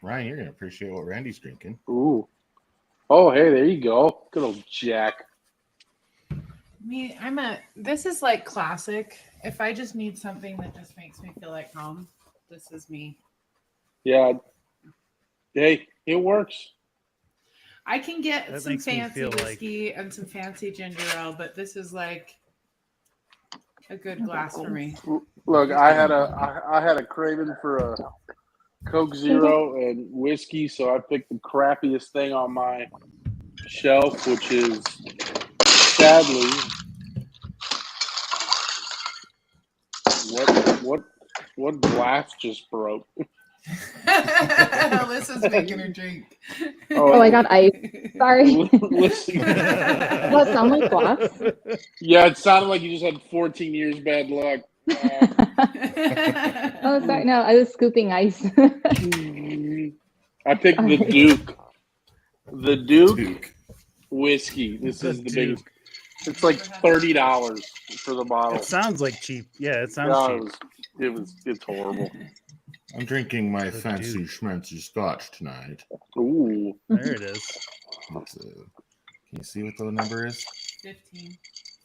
Ryan, you're gonna appreciate what Randy's drinking. Ooh. Oh, hey, there you go. Good old Jack. This is like classic. If I just need something that just makes me feel like home, this is me. Yeah. Hey, it works. I can get That some makes me fancy feel whiskey and some fancy ginger ale, but this is like a good glass for me. Look, I had a craving for a Coke Zero and whiskey, so I picked the crappiest thing on my shelf, which is sadly what glass just broke. Alyssa's making her drink. Oh, I got ice. Sorry. Listen. Does that sound like glass? Yeah, it sounded like you just had 14 years bad luck. Oh, sorry. No, I was scooping ice. I picked the Duke. The Duke whiskey. This is the biggest. It's like $30 for the bottle. It sounds like cheap. Yeah, it sounds cheap. It's horrible. I'm drinking my fancy schmancy scotch tonight. Ooh. There it is. Can you see what the number is? 15.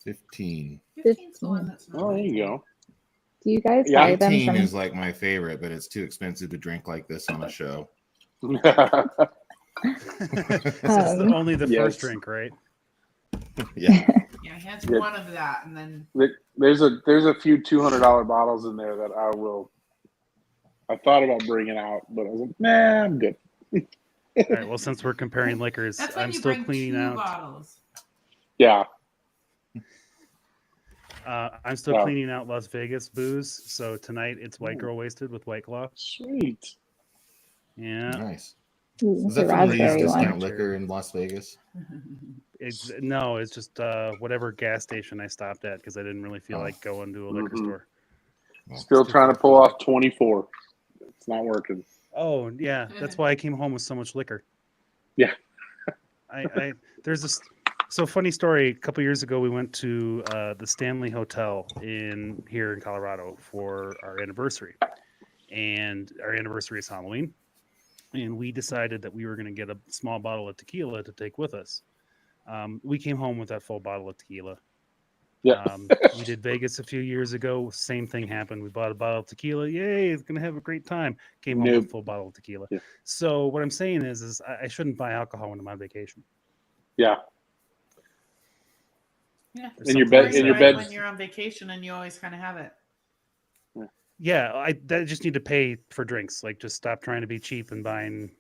15. 15's the one that's not. Oh, there you go. Do you guys buy them 15 from... is like my favorite, but it's too expensive to drink like this on a show. This is only the first drink, right? Yeah. Yeah, he has one of that, and then there's a few $200 bottles in there that I thought about bringing out, but I was like, nah, I'm good. All right. Well, since we're comparing liquors, that's when I'm you still bring cleaning 2 out. bottles. Yeah. I'm still cleaning out Las Vegas booze. So tonight it's White Girl Wasted with White Claw. Sweet. Yeah. Nice. Ooh, Is that the from Lee's raspberry Discount one. Liquor in Las Vegas? It's just whatever gas station I stopped at because I didn't really feel like going to a liquor store. Still trying to pull off 24. It's not working. Oh yeah, that's why I came home with so much liquor. Yeah. There's this funny story. A couple years ago, we went to the Stanley Hotel here in Colorado for our anniversary, and our anniversary is Halloween. And we decided that we were going to get a small bottle of tequila to take with us. We came home with that full bottle of tequila. Yeah. We did Vegas a few years ago. Same thing happened. We bought a bottle of tequila. Yay, it's going to have a great time. Came home with a full bottle of tequila. Yeah. So what I'm saying is I shouldn't buy alcohol when I'm on vacation. Yeah. Yeah. In your bed when you're on vacation and you always kind of have it. Yeah, I just need to pay for drinks. Like, just stop trying to be cheap and buying,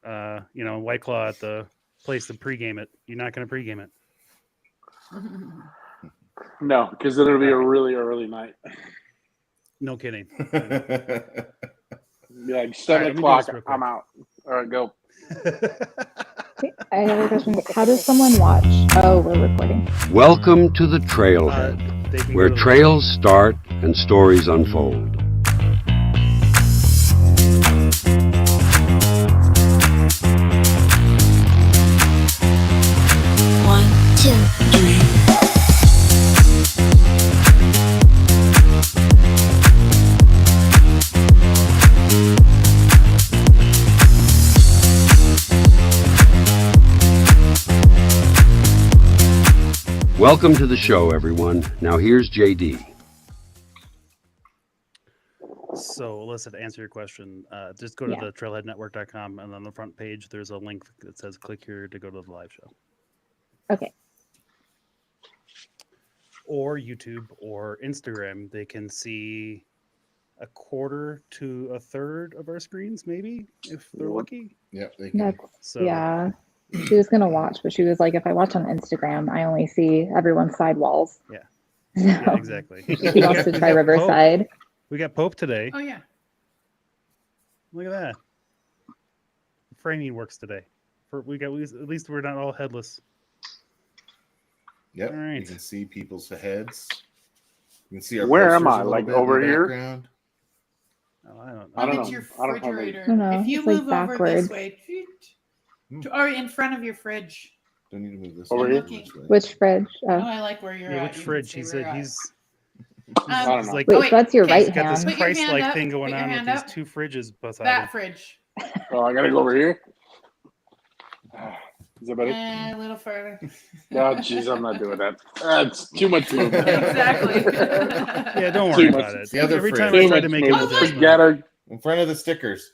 White Claw at the place to pregame it. You're not going to pregame it. No, because it'll be a really early night. No kidding. Be like 7 o'clock. I'm out. All right, go. I have a question. How does someone watch? Oh, we're recording. Welcome to the Trailhead, where trails start and stories unfold. One, two, three. Welcome to the show, everyone. Now here's JD. So, Alyssa, to answer your question, just go to the trailheadnetwork.com, and on the front page, there's a link that says click here to go to the live show. Okay. Or YouTube or Instagram, they can see a quarter to a third of our screens, maybe, if they're lucky. Yep, they can. Yeah. She was going to watch, but she was like, if I watch on Instagram, I only see everyone's side walls. Yeah. So Yeah, exactly. she wants to try Riverside. We got Pope today. Oh, yeah. Look at that. Framing works today. At least we're not all headless. Yep. All right. You can see people's heads. You can see our Where am posters I? a little Like bit in over the here? background. Oh, I don't know. I don't know. It's your I don't have refrigerator. No, If you it's like move over backwards. this way, or in front of your fridge. Don't need to move this Over way. here? This way. Which fridge? Oh, Oh. I like where you're Yeah, at. which You can fridge? see He where said you're at. he's I don't know. like, Wait, Oh, so that's your okay, right he's got this hand. Put your hand Christ-like up. thing going Put your on with hand these up. 2 fridges beside him. That fridge. Oh, I gotta go over here. Is that better? A little further. No, jeez, I'm not doing that. That's too much movement. Exactly. Yeah, don't worry Too about much. it. The other Every fridge. time I Too try much to make an movement. adjustment. Forget her. In front of the stickers.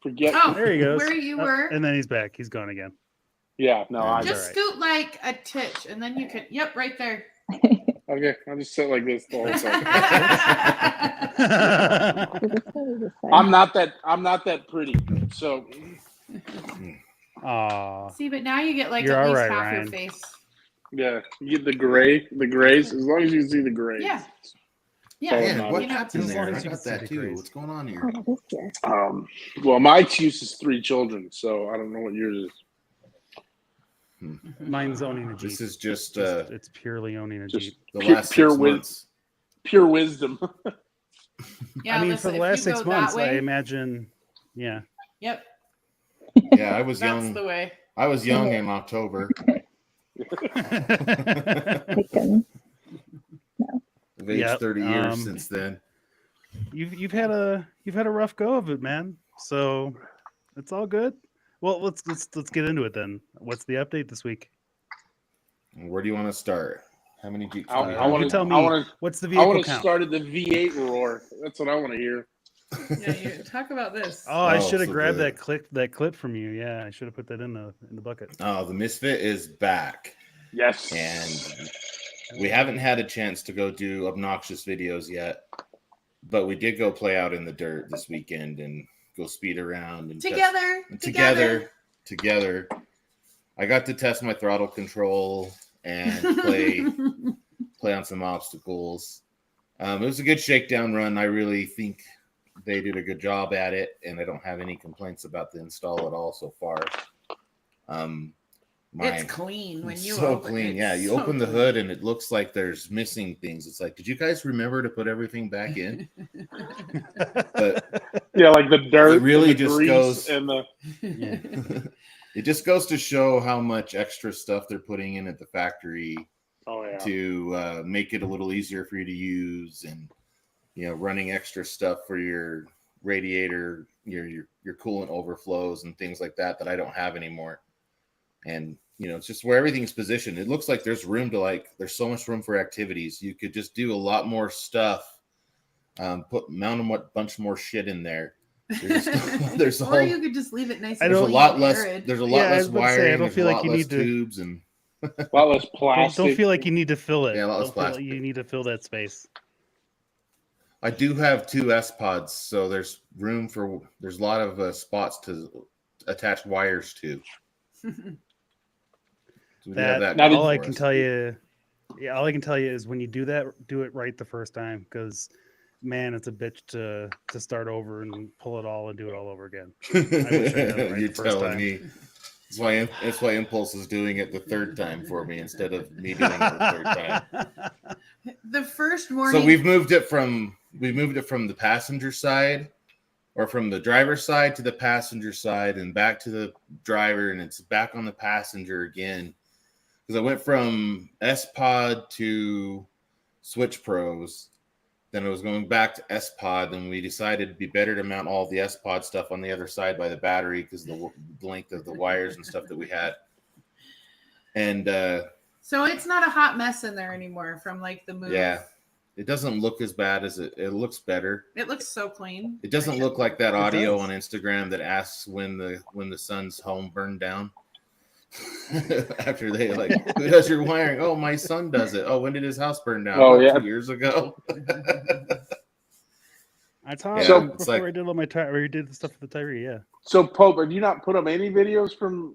Forget. Oh, There he goes. where you Oh, were. and then he's back. He's gone again. Yeah, no, I Just all right. scoot like a titch, and then you can. Yep, right there. okay. I'll just sit like this the whole time. I'm not that pretty. So Aw. See, but now you get like You're at all least right, half Ryan. your face. yeah, you get the grays. As long as you can see the grays. Yeah. Oh, Yeah. no. Man, what You know, happened as long there? as I you got can see that the too. grays. What's going on here? Oh, this year. Well, my excuse is 3 children, so I don't know what yours is. Mine's owning a Jeep. This is just It's purely owning a Just Jeep. the pure- last pure 6 wis- months. Pure wisdom. Yeah, I mean, listen, for the if last you 6 go that months, I way- imagine. Yeah. Yep, Yeah, I was that's young. the way. I was young in October. Taken. I've aged Yep, 30 years since then. You've had a rough go of it, man. So it's all good. Well, let's get into it then. What's the update this week? Where do you want to start? How many Jeeps? I do we I have? wanna- you tell me. I wanna- What's the I vehicle want to count? start at the V8 roar. That's what I want to hear. Yeah, you talk about this. Oh, I Oh, should have so grabbed good. that clip from you. Yeah, I should have put that in the bucket. Oh, the Misfit is back. Yes. And we haven't had a chance to go do obnoxious videos yet, but we did go play out in the dirt this weekend and go speed around and together. I got to test my throttle control and play on some obstacles. It was a good shakedown run. I really think they did a good job at it, and I don't have any complaints about the install at all so far. It's clean when you so open clean. it. Yeah, you So open the clean. hood and it looks like there's missing things. It's like, did you guys remember to put everything back in? But Yeah, like the dirt. It really and the just grease goes- and the. it just goes to show how much extra stuff they're putting in at the factory Oh yeah. to make it a little easier for you to use, and running extra stuff for your radiator, your coolant overflows and things like that I don't have anymore. And it's just where everything's positioned. It looks like there's room to there's so much room for activities. You could just do a lot more stuff. Mount a bunch more shit in there. There's a Or whole. you could just leave it nice. I and There's a clean lot and less. arid. There's a lot Yeah, I less was about to say, I wiring. don't There's feel a like lot you less need to- tubes and. A lot less plastic. Don't feel like you need to fill it. Yeah, a lot less Don't feel like plastic. you need to fill that space. I do have 2 S pods, so there's room for. There's a lot of spots to attach wires to. So we do have That Now all going I for can us. tell you, all I can tell you is when you do that, do it right the first time, because man, it's a bitch to start over and pull it all and do it all over again. I wish I'd done it right You're the first telling time. me. That's why Impulse is doing it the 3rd time for me instead of me doing it the 3rd time. The first morning. So we've moved it from the passenger side, or from the driver's side to the passenger side, and back to the driver, and it's back on the passenger again. Because I went from S Pod to Switch Pros, then I was going back to S Pod, and we decided it'd be better to mount all the S Pod stuff on the other side by the battery because the length of the wires and stuff that we had. And So it's not a hot mess in there anymore from the move. yeah, it doesn't look as bad as it looks better. It looks so clean. It doesn't look like that audio does. on Instagram that asks when the son's home burned down. After they who does your wiring? Oh, my son does it. Oh, when did his house burn down? Oh, yeah. 2 years ago. I talked So- it's before I did all my tire, or you did the stuff with the tire. Yeah. So Pope, have you not put up any videos from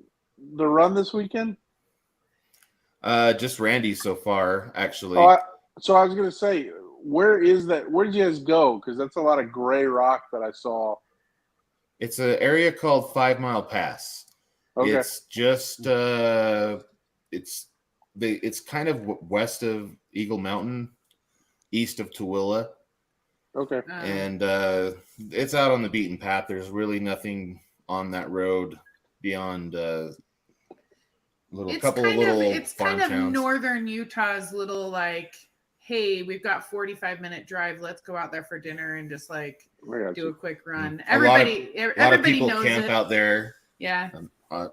the run this weekend? Just Randy so far, actually. So I was gonna say, where is that? Where did you guys go? Because that's a lot of gray rock that I saw. It's an area called 5 Mile Pass. Okay. It's just it's kind of west of Eagle Mountain, east of Tooele, Okay. and it's out on the beaten path. There's really nothing on that road beyond It's couple of kind little of farm towns. northern Utah's little hey, we've got 45-minute drive. Let's go out there for dinner and just like do a quick run. A lot of Everybody people knows camp it. out there. Yeah.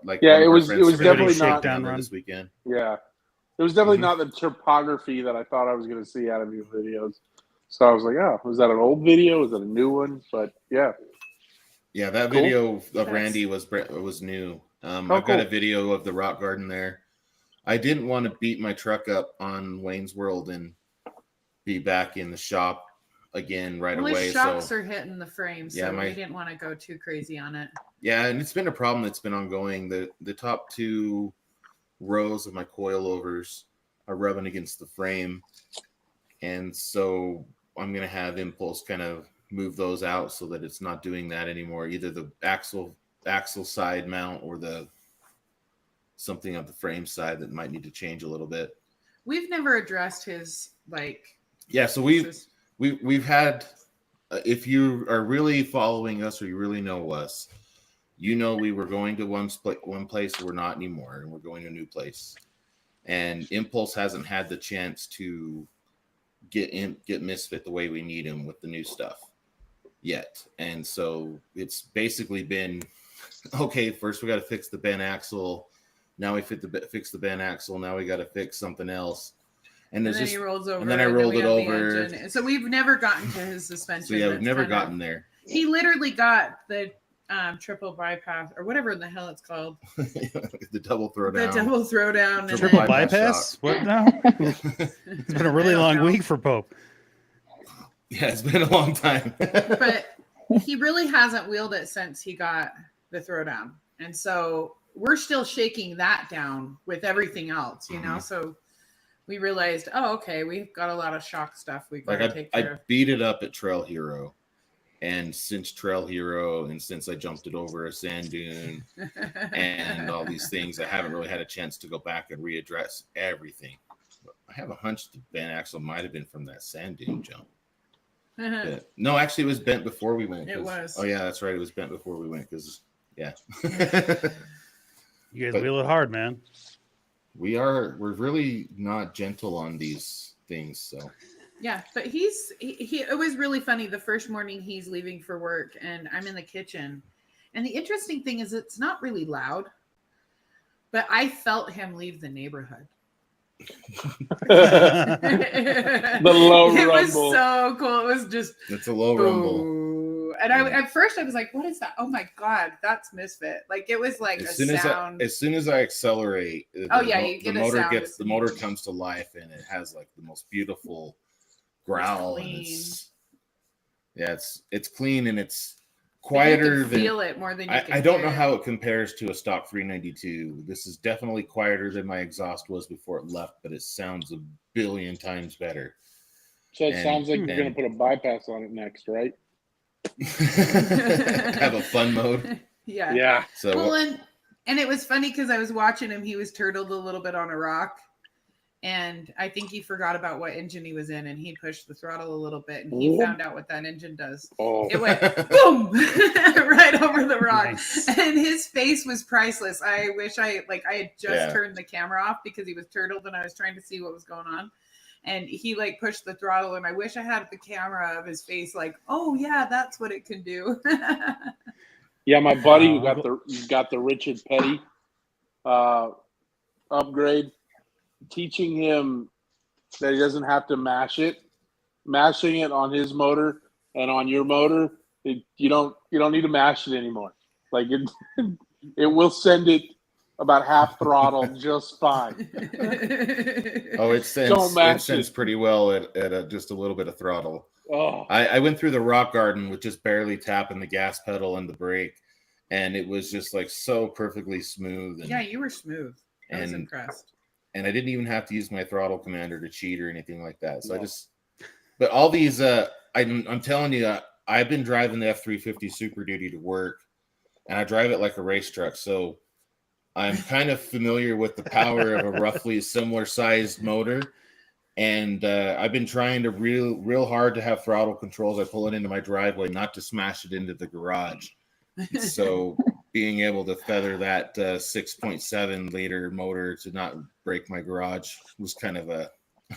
Like Yeah, one of it our was friends definitely shakedown not down there run this weekend. Yeah, it was definitely Mhm. not the topography that I thought I was going to see out of your videos. So I was like, oh, was that an old video? Was that a new one? But yeah. Yeah, that Cool. video of Randy was new. I've got cool. a video of the rock garden there. I didn't want to beat my truck up on Wayne's World and be back in the shop again right away. His shocks so are hitting the frame, so we didn't want to go too crazy on it. Yeah, and it's been a problem that's been ongoing. The top 2 rows of my coilovers are rubbing against the frame, and so I'm gonna have Impulse kind of move those out so that it's not doing that anymore. Either the axle side mount or the something on the frame side that might need to change a little bit. We've never addressed his Yeah, so we've had. If you are really following us or you really know us, you know we were going to one place, we're not anymore, and we're going to a new place. And Impulse hasn't had the chance to get Misfit the way we need him with the new stuff yet. And so it's basically been, okay, first we got to fix the bent axle. Now we fix the bent axle. Now we got to fix something else. And then he rolls over. And then I rolled it over. So we've never gotten to his suspension. So yeah, we've never gotten there. He literally got the triple bypass or whatever the hell it's called. The double throwdown. The double throwdown. The triple bypass? What now? It's been a really long week for Pope. Yeah, it's been a long time. But he really hasn't wheeled it since he got the throwdown. And so we're still shaking that down with everything else, you know? So we realized, oh, okay, we've got a lot of shock stuff we got to take care of. I beat it up at Trail Hero. And since Trail Hero and since I jumped it over a sand dune and all these things, I haven't really had a chance to go back and readdress everything. I have a hunch the bent axle might have been from that sand dune jump. No, actually, it was bent before we went. It was. Oh, yeah, that's right. It was bent before we went because, yeah. You guys wheel it hard, man. We're really not gentle on these things, so. Yeah, but it was really funny. The first morning he's leaving for work and I'm in the kitchen. And the interesting thing is it's not really loud, but I felt him leave the neighborhood. The low rumble. It was so cool. It was just it's a low rumble. And at first I was like, what is that? Oh my God, that's Misfit. Like it was like as soon as I accelerate, you get the motor comes to life and it has like the most beautiful growl. It's it's clean and it's quieter. You can feel it more than you can I don't know how it compares to a stock 392. This is definitely quieter than my exhaust was before it left, but it sounds a billion times better. So it sounds like you're going to put a bypass on it next, right? Have a fun mode. Yeah. So well, and it was funny because I was watching him. He was turtled a little bit on a rock. And I think he forgot about what engine he was in, and he pushed the throttle a little bit, and he found out what that engine does. Oh. It went boom right over the rock, Nice. and his face was priceless. I wish I had just turned the camera off because he was turtled, and I was trying to see what was going on. And he pushed the throttle, and I wish I had the camera of his face, oh yeah, that's what it can do. Yeah, my buddy who got the Richard Petty upgrade. Teaching him that he doesn't have to mashing it on his motor and on your motor. You don't need to mash it anymore. Like it will send it about half throttle just fine. Oh, it sends pretty well at just a little bit of throttle. Oh, I went through the rock garden with just barely tapping the gas pedal and the brake, and it was just so perfectly smooth. And, yeah, you were smooth. I was impressed. And I didn't even have to use my throttle commander to cheat or anything like that. So but all these, I'm telling you, I've been driving the F350 Super Duty to work, and I drive it like a race truck. So I'm kind of familiar with the power of a roughly similar sized motor. And I've been trying to real hard to have throttle controls. I pull it into my driveway, not to smash it into the garage. So being able to feather that 6.7 liter motor to not break my garage was kind of a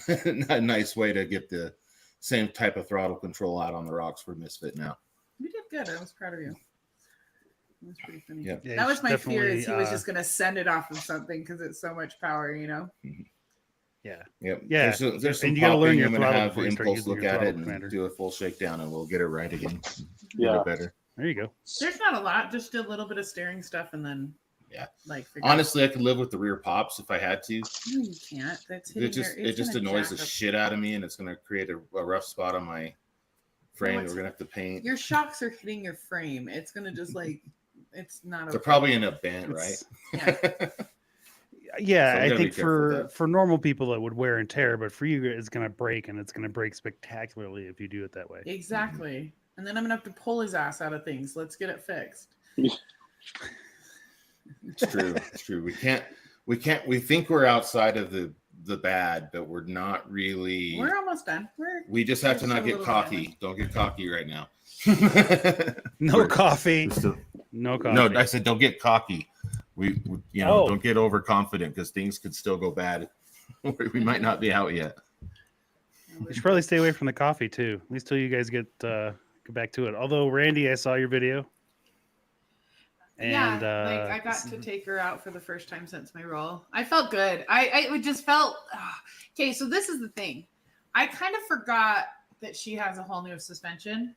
a nice way to get the same type of throttle control out on the rocks for Misfit now. You did good. I was proud of you. It was pretty funny. Yep. Yeah, That you was should my fear, is he was definitely, just going to send it off of something because it's so much power, you know? Yeah. Yep. Yeah. There's some And you gotta learn popping. your I'm gonna throttle have before you start Impulse using look your at throttle it and commander. do a full shakedown, and we'll get it right again. Get Yeah. it better. There you go. There's not a lot, just a little bit of steering stuff, and then figure Honestly, I could live with the rear pops if I had to. out. No, you can't. That's hitting It just annoys the shit out of me, and it's gonna create a rough spot on my frame. We're gonna have to paint. Your shocks are hitting your frame. It's gonna just it's not. They're probably in a bent, right? Yeah. Yeah, So we I gotta be think careful with that. for normal people it would wear and tear, but for you it's gonna break, and it's gonna break spectacularly if you do it that way. Exactly. And then I'm gonna have to pull his ass out of things. Let's get it fixed. It's true. It's true. We think we're outside of the bad, but we're not really. We're almost done. We just have to we're not still a get little cocky. bit. Don't get cocky right now. No coffee. No, coffee. No, I said don't get cocky. We don't get overconfident because things could still go bad. We might not be out yet. You should probably stay away from the coffee too, at least till you guys get back to it. Although Randy, I saw your video. And I got to take her out for the first time since my role. I felt good. I just felt okay. So this is the thing. I kind of forgot that she has a whole new suspension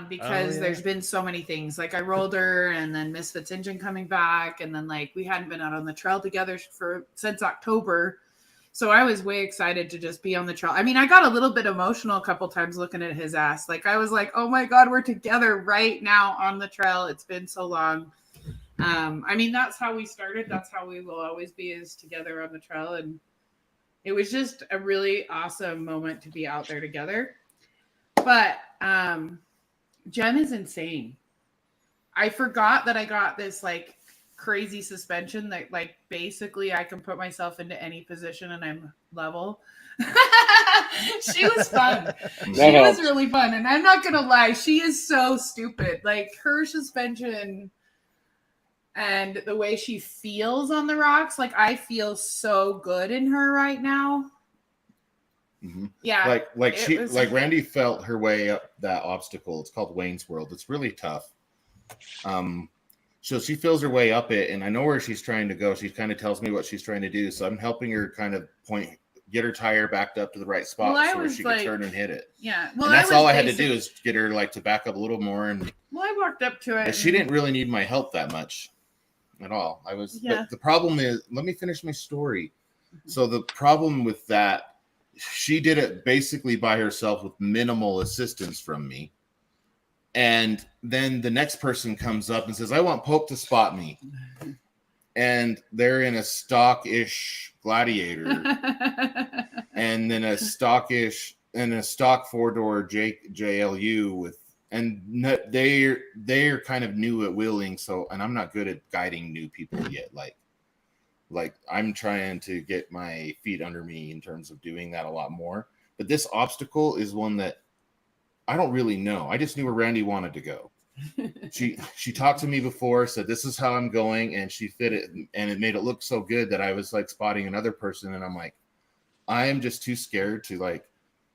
because there's been so many things. Like I rolled her, and then Misfit's engine coming back, and then we hadn't been out on the trail together since October. So I was way excited to just be on the trail. I mean, I got a little bit emotional a couple times looking at his ass. I was like, oh my God, we're together right now on the trail. It's been so long. I mean, that's how we started. That's how we will always be, is together on the trail. And it was just a really awesome moment to be out there together. But Jen is insane. I forgot that I got this crazy suspension that basically I can put myself into any position and I'm level. She was fun. She was really fun. And I'm not gonna lie, she is so stupid. Her suspension and the way she feels on the rocks, I feel so good in her right now. Mm-hmm. Yeah. Randy felt her way up that obstacle. It's called Wayne's World. It's really tough. So she feels her way up it, and I know where she's trying to go. She kind of tells me what she's trying to do, so I'm helping her kind of get her tire backed up to the right spot so she can turn and hit it. Yeah, well, and that's all I had to do is get her to back up a little more. And I walked up to it. She didn't really need my help that much at all. But the problem is, let me finish my story. Mm-hmm. So the problem with that, she did it basically by herself with minimal assistance from me. And then the next person comes up and says, I want Pope to spot me. And they're in a stock-ish Gladiator. And then a stock 4-door JLU and they're kind of new at wheeling. So, and I'm not good at guiding new people yet. Like I'm trying to get my feet under me in terms of doing that a lot more. But this obstacle is one that I don't really know. I just knew where Randy wanted to go. She talked to me before, said this is how I'm going, and she fit it, and it made it look so good that I was spotting another person, and I'm like, I am just too scared to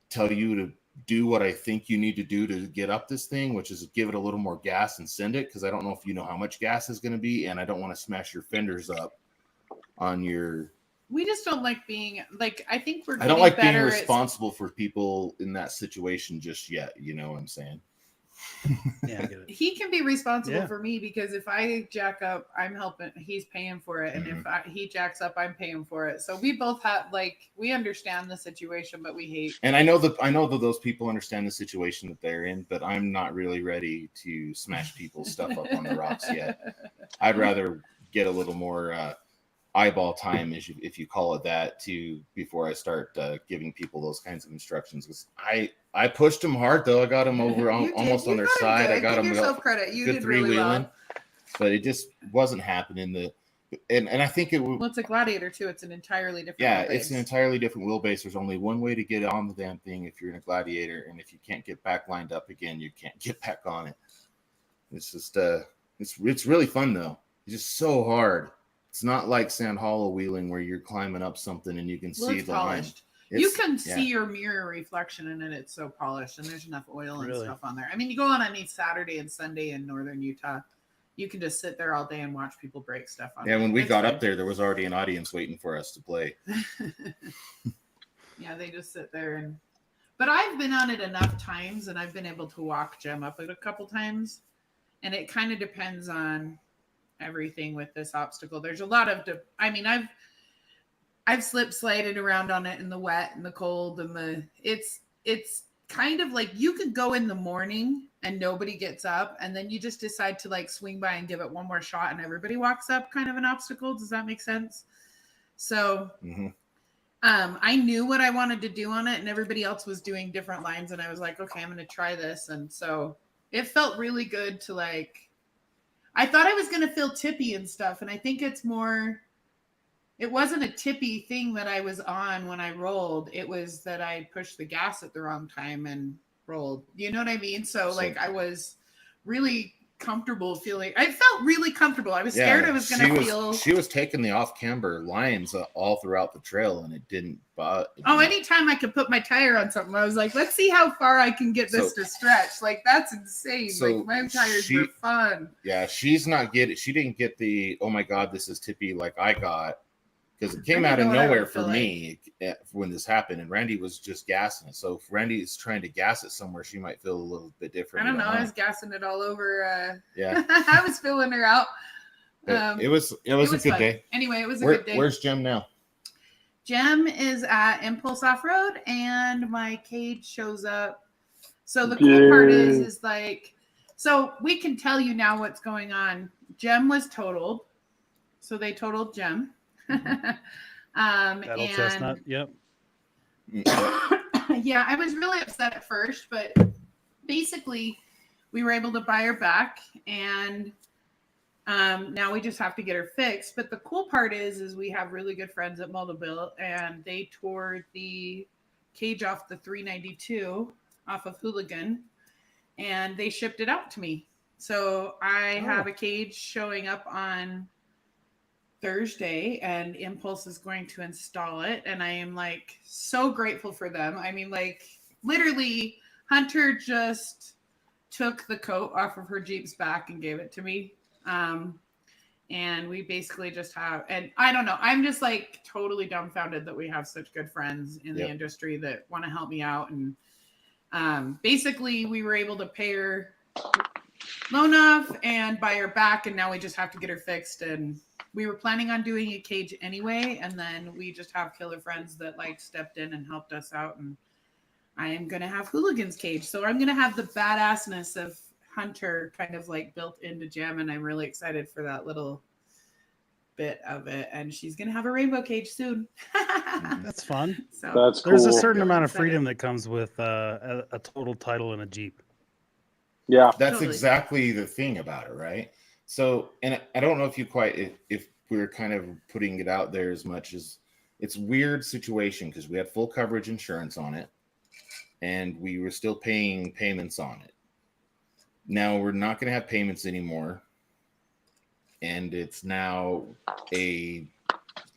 tell you to do what I think you need to do to get up this thing, which is give it a little more gas and send it, because I don't know if you know how much gas is going to be, and I don't want to smash your fenders up on your. We just don't like being I think we're. I don't like being responsible for people in that situation just yet. You know what I'm saying? Yeah, I get it. He can be responsible for me because if I jack up, I'm helping. He's paying for it, and if he jacks up, I'm paying for it. So we both have we understand the situation, but we hate. And I know that those people understand the situation that they're in, but I'm not really ready to smash people's stuff up on the rocks yet. I'd rather get a little more. Eyeball time, if you call it that, before I start giving people those kinds of instructions. Because I pushed them hard though. I got them over almost on their side. I got them yourself credit. You good did three-wheeling, really well. but it just wasn't happening. And I think it. Well, it's a Gladiator too. It's an entirely different. Yeah, wheelbase. It's an entirely different wheelbase. There's only one way to get on the damn thing if you're in a Gladiator, and if you can't get back lined up again, you can't get back on it. It's just it's really fun though. It's just so hard. It's not like Sand Hollow wheeling where you're climbing up something and you can see the line. You can see your mirror reflection in it. It's so polished, and there's enough oil and stuff on there. I mean, you go on any Saturday and Sunday in northern Utah, you can just sit there all day and watch people break stuff on. Yeah, when we got up there was already an audience waiting for us to play. Yeah, they just sit there and. But I've been on it enough times, and I've been able to walk Jem up it a couple times, and it kind of depends on everything with this obstacle. There's a lot of. I've slip slided around on it in the wet and the cold and it's kind of like you could go in the morning and nobody gets up and then you just decide to like swing by and give it one more shot and everybody walks up, kind of an obstacle. Does that make sense? So I knew what I wanted to do on it and everybody else was doing different lines and I was like, okay, I'm going to try this. And so it felt really good to like, I thought I was going to feel tippy and stuff. And I think it's more, it wasn't a tippy thing that I was on when I rolled. It was that I pushed the gas at the wrong time and rolled. You know what I mean? So like I was really comfortable feeling. I felt really comfortable. I was scared I was going to feel. She was taking the off-camber lines all throughout the trail, and it didn't. Anytime I could put my tire on something, I was like, let's see how far I can get this to stretch. Like that's insane. So like my tires were fun. Yeah, she didn't get the oh my god, this is tippy like I got. Because it came out of nowhere for me when this happened, and Randy was just gassing it. So if Randy is trying to gas it somewhere, she might feel a little bit different. I don't know. I was gassing it all over. Yeah, I was filling her out. It was a good fun. day. Anyway, it was a good day. Where's Jem now? Jem is at Impulse Off Road, and my cage shows up. So the cool part is like, so we can tell you now what's going on. Jem was totaled, so they totaled Jem. That old chestnut. Yep. Yeah, I was really upset at first, but basically we were able to buy her back and now we just have to get her fixed. But the cool part is we have really good friends at Multibill and they tore the cage off the 392 off of Hooligan and they shipped it out to me. So I have a cage showing up on Thursday and Impulse is going to install it and I am like so grateful for them. I mean, like literally Hunter just took the coat off of her Jeep's back and gave it to me. And we basically just have, and I don't know, I'm just like totally dumbfounded that we have such good friends in the industry that want to help me out. And basically we were able to pay her loan off and buy her back and now we just have to get her fixed. And we were planning on doing a cage anyway, and then we just have killer friends that like stepped in and helped us out. And I am gonna have Hooligan's cage, so I'm gonna have the badassness of Hunter kind of like built into Jem, and I'm really excited for that little bit of it. And she's gonna have a rainbow cage soon. That's fun. So that's cool. There's a certain amount of freedom that comes with a total title in a Jeep. Yeah, that's exactly the thing about it, right? So, and I don't know if if we're kind of putting it out there as much as it's a weird situation because we had full coverage insurance on it and we were still paying payments on it. Now we're not going to have payments anymore. And it's now a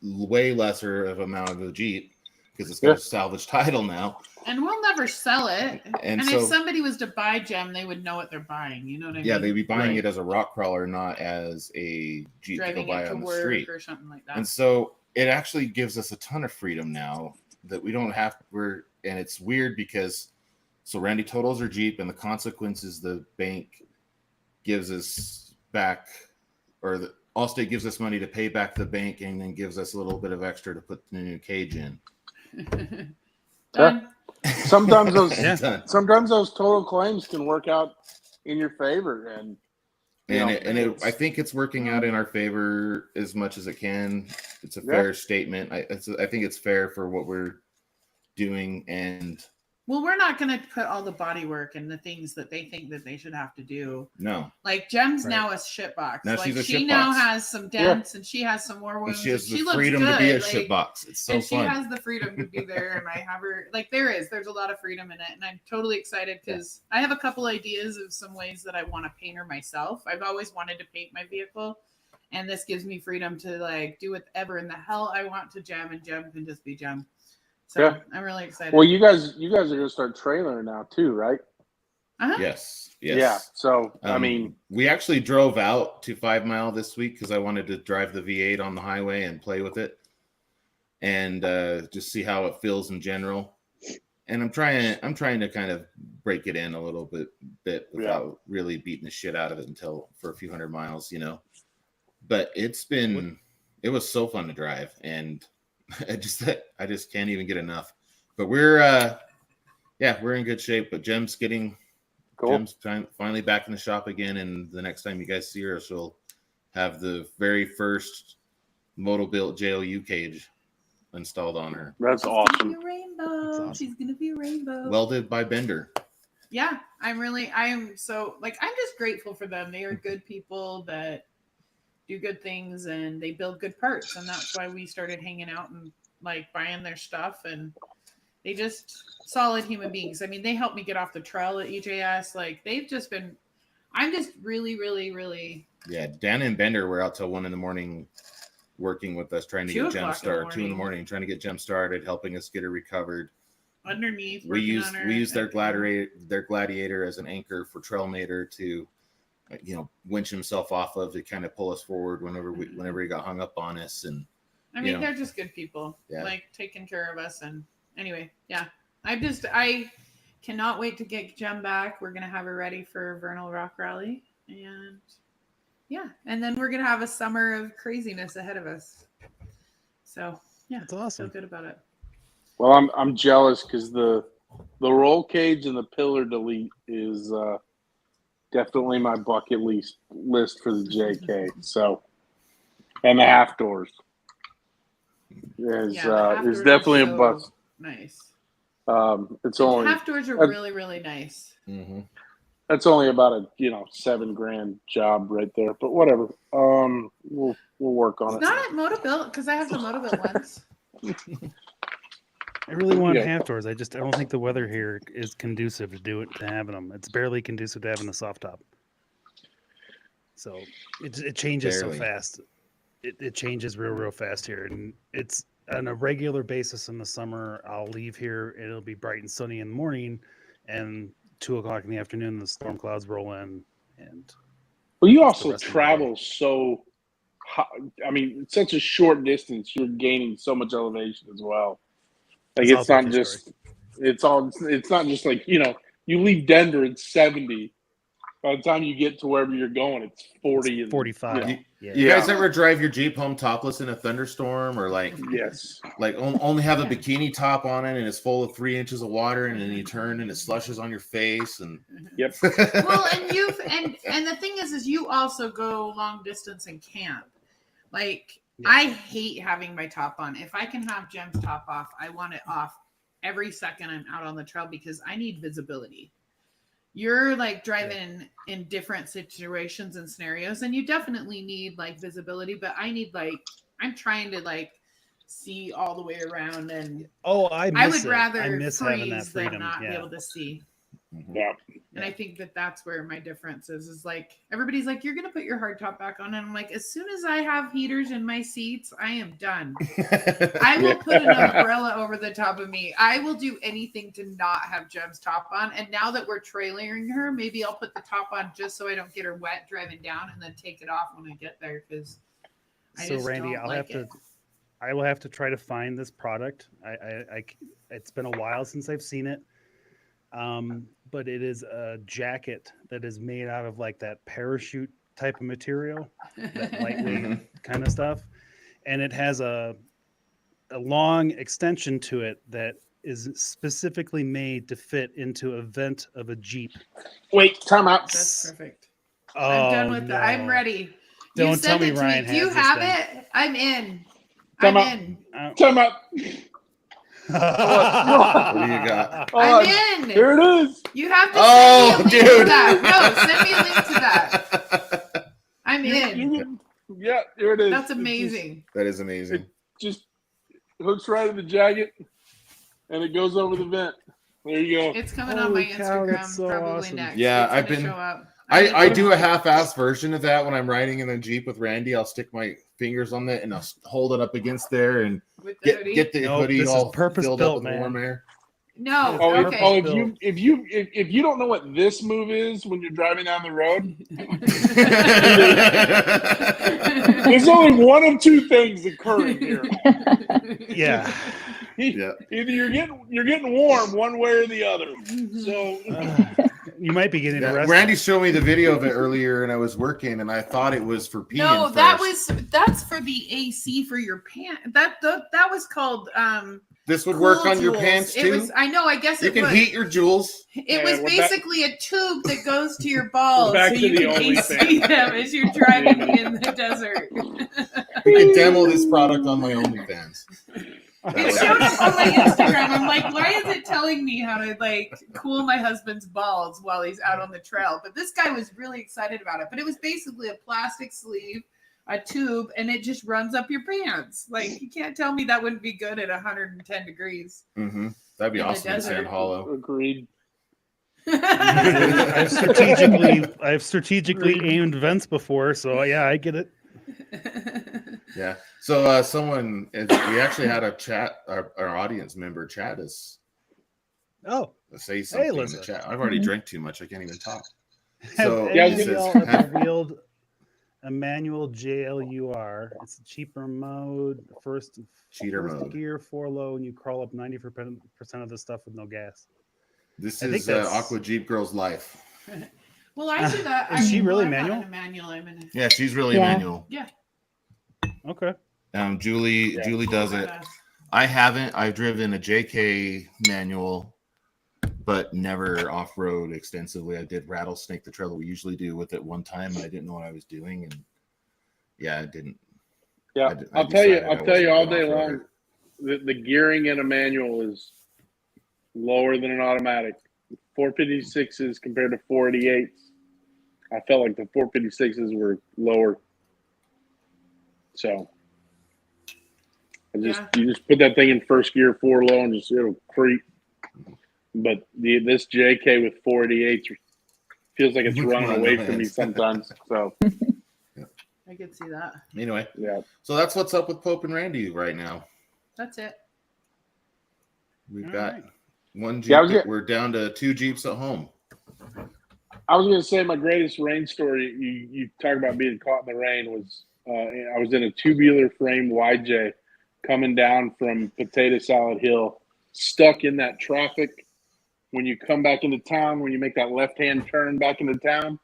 way lesser of amount of the Jeep because it's got a salvage title now. And we'll never sell it. And so, if somebody was to buy Jem, they would know what they're buying. You know what I mean? Yeah, they'd be buying it as a rock crawler, not as a Jeep to go buy on the street or something like that. And so it actually gives us a ton of freedom now that we don't have. And it's weird because so Randy totals her Jeep, and the consequences the bank gives us back, or the Allstate gives us money to pay back the bank, and then gives us a little bit of extra to put the new cage in. Sometimes those total claims can work out in your favor, and I think it's working out in our favor as much as it can. It's a fair statement. I think it's fair for what we're doing, and well, we're not going to put all the body work and the things that they think that they should have to do. No, like Jem's now a shit box. Now like she now has some dents and she has some more wounds. And she has the freedom to be a shit box. It's so fun. She has the freedom to be there, and I have her. Like there's a lot of freedom in it, and I'm totally excited because I have a couple ideas of some ways that I want to paint her myself. I've always wanted to paint my vehicle, and this gives me freedom to like do whatever in the hell I want to Jem, and Jem can just be Jem. So Yeah. I'm really excited. Well, you guys are gonna start trailering now too, right? Uh-huh. Yes. Yeah. So I mean, we actually drove out to 5 Mile this week because I wanted to drive the V8 on the highway and play with it, and just see how it feels in general. And I'm trying to kind of break it in a little bit without really beating the shit out of it for a few hundred miles, But it was so fun to drive, and I just can't even get enough. But we're in good shape. But Jem's finally back in the shop again, and the next time you guys see her, she'll have the very first Moto-Built JOU cage installed on her. that's She's awesome. gonna be a rainbow. She's gonna be a rainbow. Welded by Bender. Yeah, I am so I'm just grateful for them. They are good people that do good things and they build good parts, and that's why we started hanging out and buying their stuff, and they just solid human beings. I mean, they helped me get off the trail at EJS. They've just been. I'm just really, really, really. Yeah, Dan and Bender were out till 1 a.m. working with us, trying to get Gem started. 2 a.m. trying to get Gem started, helping us get her recovered. Underneath, we used their gladiator as an anchor for Trailmator to, winch himself off of to kind of pull us forward whenever he got hung up on us. And I mean, they're just good people, taking care of us. And anyway, yeah, I cannot wait to get Gem back. We're gonna have her ready for Vernal Rock Rally, and and then we're gonna have a summer of craziness ahead of us. So yeah, that's awesome. Feel good about it. Well, I'm jealous because the roll cage and the pillar delete is definitely my bucket list for the JK. So, and the half doors is definitely a bust. Nice. It's only half doors are really, really nice. Mm-hmm. That's only about a $7,000 job right there, but whatever. We'll work on it. It's not at Moto-Built because I have the Moto-Built ones. I really want half doors. I don't think the weather here is conducive to having them. It's barely conducive to having a soft top. So it changes so fast. It changes real fast here, and it's on a regular basis in the summer. I'll leave here. It'll be bright and sunny in the morning, and 2:00 in the afternoon, the storm clouds roll in. And you also travel so. I mean, it's such a short distance. You're gaining so much elevation as well. It's not just. It's not just you leave Denver at 70. By the time you get to wherever you're going, it's 40 and 45. You guys ever drive your Jeep home topless in a thunderstorm, or yes, only have a bikini top on it and it's full of 3 inches of water, and then you turn and it slushes on your face and yep. Well, and the thing is you also go long distance and camp. I hate having my top on. If I can have Gem's top off, I want it off every second I'm out on the trail because I need visibility. You're driving in different situations and scenarios, and you definitely need visibility, but I need I'm trying to see all the way around, and I would rather having that freedom than not be able to see. Yeah. And I think that's where my difference is everybody's you're gonna put your hard top back on, and I'm as soon as I have heaters in my seats, I am done. I will put an umbrella over the top of me. I will do anything to not have Gem's top on. And now that we're trailering her, maybe I'll put the top on just so I don't get her wet driving down, and then take it off when I get there because Randy, I will have to try to find this product. It's been a while since I've seen it. But it is a jacket that is made out of that parachute type of material, that lightweight kind of stuff. And it has a long extension to it that is specifically made to fit into a vent of a Jeep. Wait, time out. That's perfect. Oh, I'm done with that. I'm ready. Don't tell me Ryan has Do you have it? I'm in. Time out. What do you got? I'm in. Here it is. You have to send me a link to that. No, send me a link to that. I'm in. Yeah, here it is. That's amazing. That is amazing. It just hooks right in the jacket, and it goes over the vent. There you go. It's coming on my Instagram so probably awesome. next. Yeah, I've been. Show up. I do a half-ass version of that when I'm riding in a Jeep with Randy. I'll stick my fingers on it, and I'll hold it up against there and With the hoodie? get the Nope, hoodie this is all purpose-built, filled up with man. warm air. No. Oh, Okay. if you don't know what this move is when you're driving down the road, there's only one of two things occurring here. Yeah. Yeah. Either you're getting warm one way or the other. So You might be getting Yeah, arrested. Randy showed me the video of it earlier, and I was working, and I thought it was for peeing. No, first. that's for the AC for your pants. That was called This would Cool work on your Jewels. pants too. It was. I know. I guess You it can would. heat your jewels. It was we're basically a tube that goes to your balls, back so to you the can OnlyFans. AC them as you're driving in the desert. We could demo this product on my OnlyFans. It showed up on my Instagram. I'm like, why is it telling me how to like cool my husband's balls while he's out on the trail? But this guy was really excited about it. But it was basically a plastic sleeve, a tube, and it just runs up your pants. Like, you can't tell me that wouldn't be good at 110 degrees. Mm-hmm. That'd be In the awesome in Sand desert. Hollow. agreed. I've strategically aimed vents before, so yeah, I get it. Yeah. So we actually had a chat, our audience member chat us. Oh, Say something in Liza. the chat. I've already drank too much. I can't even talk. have So any it of says, y'all ever wheeled a manual JLUR? It's a cheaper mode, first mode. gear, 4 low, and you crawl up 90% of the stuff with no gas. This I think is that's- Aqua Jeep Girl's life. Well, I should. Is she really I'm not manual? in a manual. I'm in a, Yeah, she's really Yeah. manual. yeah. Okay. Julie does it. I haven't. I've driven a JK manual, but never off-road extensively. I did rattlesnake the trail that we usually do with it one time, and I didn't know what I was doing, and yeah, I didn't. Yeah, I'll tell you all day long, the gearing in a manual is lower than an automatic. 456s compared to 488s. I felt like the 456s were lower. So you just put that thing in first gear, 4 low, and just it'll creep. But this JK with 488s feels like it's running away from me sometimes. So I could see that. Anyway, yeah. So that's what's up with Pope and Randy right now. That's it. We've All got right. one Jeep. Yeah, We're down to 2 Jeeps at home. I was going to say my greatest rain story. You talk about being caught in the rain was I was in a tubular frame YJ coming down from Potato Salad Hill, stuck in that traffic. When you come back into town, when you make that left-hand turn back into town,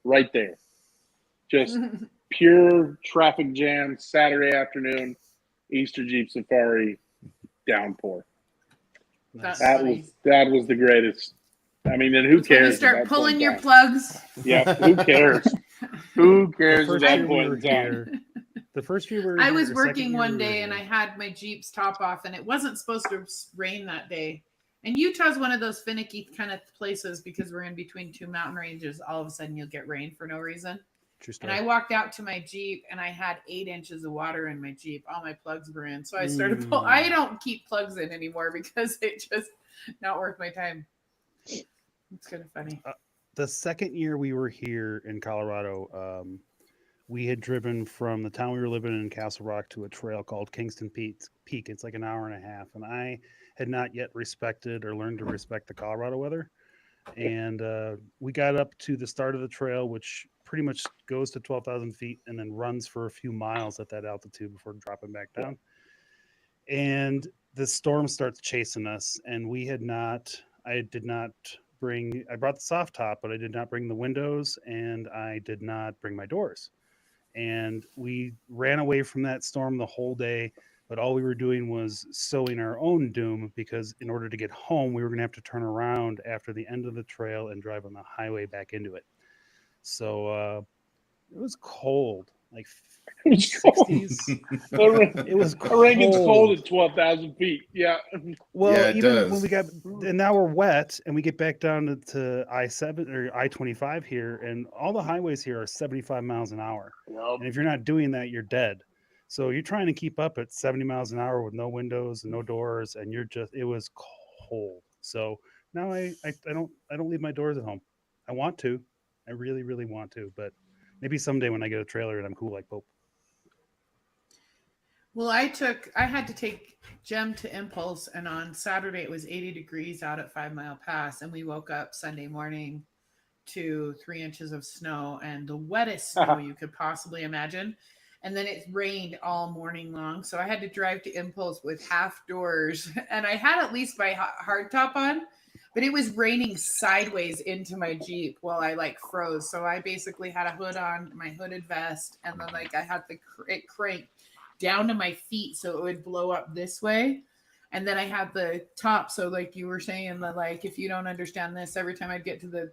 right there, just pure traffic jam. Saturday afternoon, Easter Jeep Safari, downpour. That's That funny. was the greatest. I mean, then who That's when cares? you at start that pulling point in your time? plugs. Yeah, who cares? Who cares at The first that year we point were in time? here, the first year we were I here, was the working second year one we were day and I here. had my Jeep's top off, and it wasn't supposed to rain that day. And Utah's one of those finicky kind of places because we're in between 2 mountain ranges. All of a sudden, you'll get rain for no reason. True And story. I walked out to my Jeep and I had 8 inches of water in my Jeep. All my plugs were in. So I started I don't keep plugs in anymore because it just not worth my time. It's kind of funny. The second year we were here in Colorado, we had driven from the town we were living in Castle Rock to a trail called Kingston Peak. It's like an hour and a half. And I had not yet respected or learned to respect the Colorado weather. And we got up to the start of the trail, which pretty much goes to 12,000 feet and then runs for a few miles at that altitude before dropping back down. And the storm starts chasing us. And I brought the soft top, but I did not bring the windows and I did not bring my doors. And we ran away from that storm the whole day. But all we were doing was sowing our own doom because in order to get home, we were going to have to turn around after the end of the trail and drive on the highway back into it. So it was cold, like 60s. It was cold. The rain gets cold at 12,000 feet. Yeah. Well, Yeah, it even does. when we got, and now we're wet, and we get back down to I-7 or I-25 here, and all the highways here are 75 miles an hour. Yep. And if you're not doing that, you're dead. So you're trying to keep up at 70 miles an hour with no windows and no doors, and it was cold. So now I don't leave my doors at home. I want to. I really, really want to, but maybe someday when I get a trailer and I'm cool like Pope. Well, I had to take Jem to Impulse, and on Saturday it was 80 degrees out at 5 Mile Pass, and we woke up Sunday morning to 3 inches of snow and the wettest snow you could possibly imagine. And then it rained all morning long. So I had to drive to Impulse with half doors, and I had at least my hardtop on, but it was raining sideways into my Jeep while I like froze. So I basically had a hood on, my hooded vest, and then like I had it cranked down to my feet so it would blow up this way. And then I had the top. So like you were saying, that like if you don't understand this, every time I'd get to the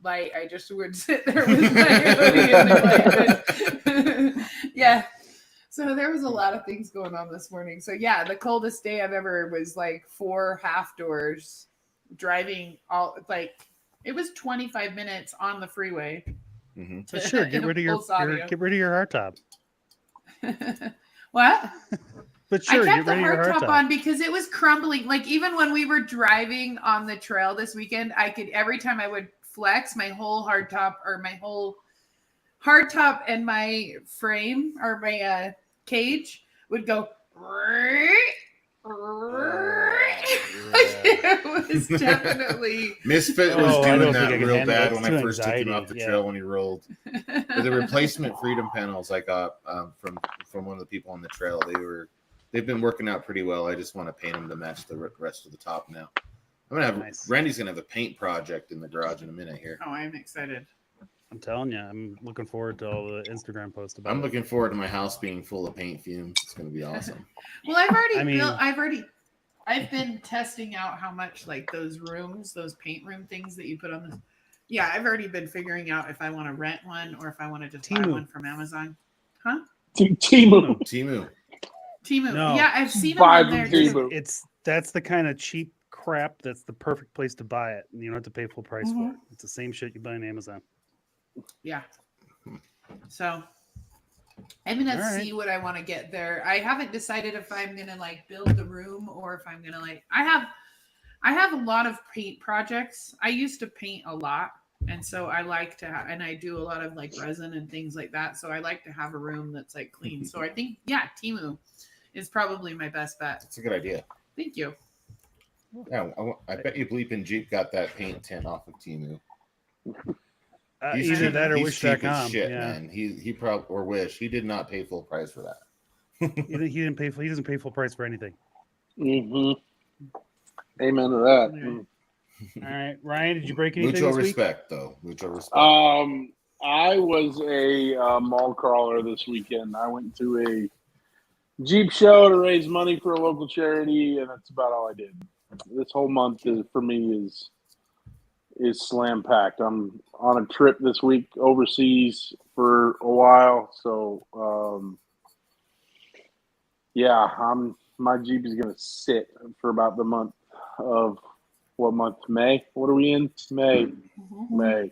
light, I just would sit there with my hoodie in the light. Yeah. So there was a lot of things going on this morning. So yeah, the coldest day I've ever was like 4 half doors driving all like it was 25 minutes on the freeway. So sure, get rid of your hardtop. What? But sure, I kept get the rid of your hardtop hardtop on because it was crumbling. Like even when we were driving on the trail this weekend, I could every time I would flex, my whole hardtop and my frame or my cage would go. It was definitely Misfit was doing that real handle bad it. when It's I too first took him anxiety. off the Yeah. trail when he rolled. But the replacement Freedom panels I got from one of the people on the trail, they've been working out pretty well. I just want to paint them to match the rest of the top now. I'm gonna have Nice. Randy's gonna have a paint project in the garage in a minute here. Oh, I'm excited. I'm telling you, I'm looking forward to all the Instagram posts about I'm it. looking forward to my house being full of paint fumes. It's gonna be awesome. Well, I've been testing out how much like those paint room things that you put on the. Yeah, I've already been figuring out if I want to rent one or if I want to just buy one from Amazon. Huh? Temu. No. Yeah, I've seen them Buy on from there Temu. too. That's the kind of cheap crap that's the perfect place to buy it, and you don't have to pay full price Mm-hmm. for it. It's the same shit you buy on Amazon. Yeah. So I'm gonna see what I want to get there. I haven't decided if I'm gonna like build the room or if I'm gonna like I have a lot of paint projects. I used to paint a lot, and so I like to and I do a lot of like resin and things like that. So I like to have a room that's like clean. So I think Temu is probably my best bet. That's a good idea. Thank you. Yeah, I bet you Bleeping Jeep got that paint tint off of Temu. Either that or he's cheap Wish.com. as shit, Yeah. man. He probably or Wish. He did not pay full price for that. He doesn't pay full price for anything. Mm-hmm. Amen to that. All right, Ryan, did you break anything Mucho this week? respect, though. Mucho respect. I was a mall crawler this weekend. I went to a Jeep show to raise money for a local charity, and that's about all I did. This whole month for me is slam packed. I'm on a trip this week overseas for a while, so my Jeep is gonna sit for about the month of what month? May? What are we in? May. Mm-hmm. May.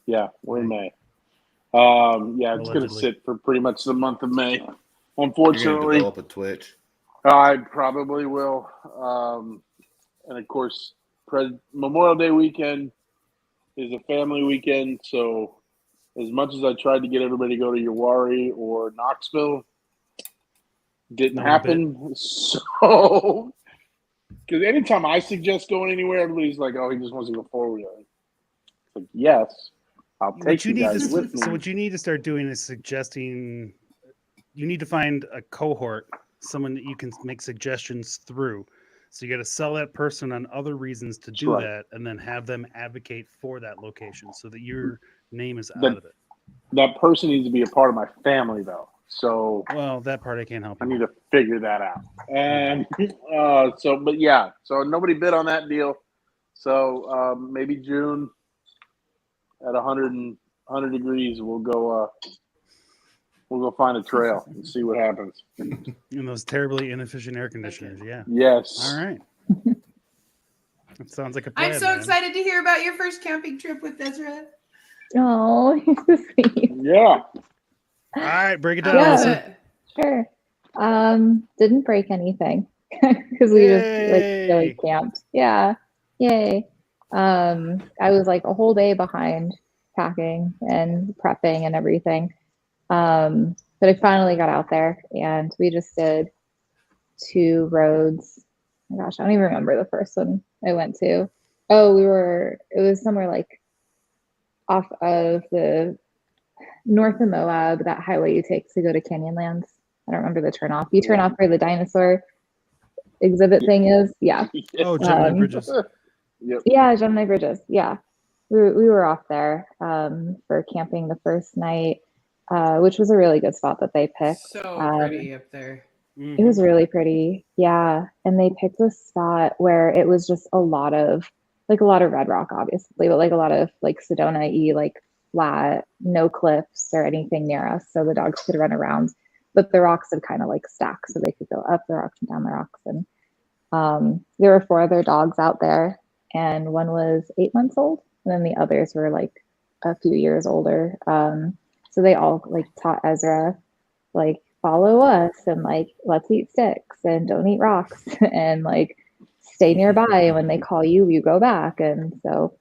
Yeah, we're in May. It's gonna Allegedly. sit for pretty much the month of May. You're Unfortunately, gonna develop a Twitch. I probably will. And of course, Memorial Day weekend is a family weekend. So, as much as I tried to get everybody to go to Uwharrie or Knoxville, didn't happen. So, because anytime I suggest going anywhere, everybody's like, "Oh, he just wants to go forward." It's like, yes, I'll take you guys with me. So what you need to start doing is suggesting. You need to find a cohort, someone that you can make suggestions through. So you got to sell that person on other reasons to do that, and then have them advocate for that location so that your name is out of it. That person needs to be a part of my family, though. So, well, that part I can't help you. I need to figure that out. And so nobody bid on that deal. So maybe June at 100 degrees, we'll go find a trail and see what happens. In those terribly inefficient air conditioners, yeah. Yes. All right. That sounds like a plan. I'm so excited to hear about your first camping trip with Ezra. Oh, he's so sweet. Yeah. All right, break it down. Yeah. Sure. Didn't break anything because we just really camped. Yeah. Yay. I was like a whole day behind packing and prepping and everything. But I finally got out there, and we just did 2 roads. Oh my gosh, I don't even remember the first one I went to. Oh, it was somewhere like off of the north of Moab, that highway you take to go to Canyonlands. I don't remember the turnoff. You turn off where the dinosaur exhibit thing is. Yeah. Oh, Gemini Bridges. Yep. Yeah, Gemini Bridges. Yeah. We were off there for camping the first night, which was a really good spot that they picked. So pretty up there. It was really pretty. Yeah. And they picked a spot where it was just a lot of red rock, obviously, but like a lot of like Sedona-y, like flat, no cliffs or anything near us. So the dogs could run around. But the rocks had kind of like stacked, so they could go up the rocks and down the rocks. And there were 4 other dogs out there, and one was 8 months old, and then the others were like a few years older. So they all like taught Ezra, like, follow us, and like, let's eat sticks and don't eat rocks, and like, stay nearby. And when they call you, you go back. And so,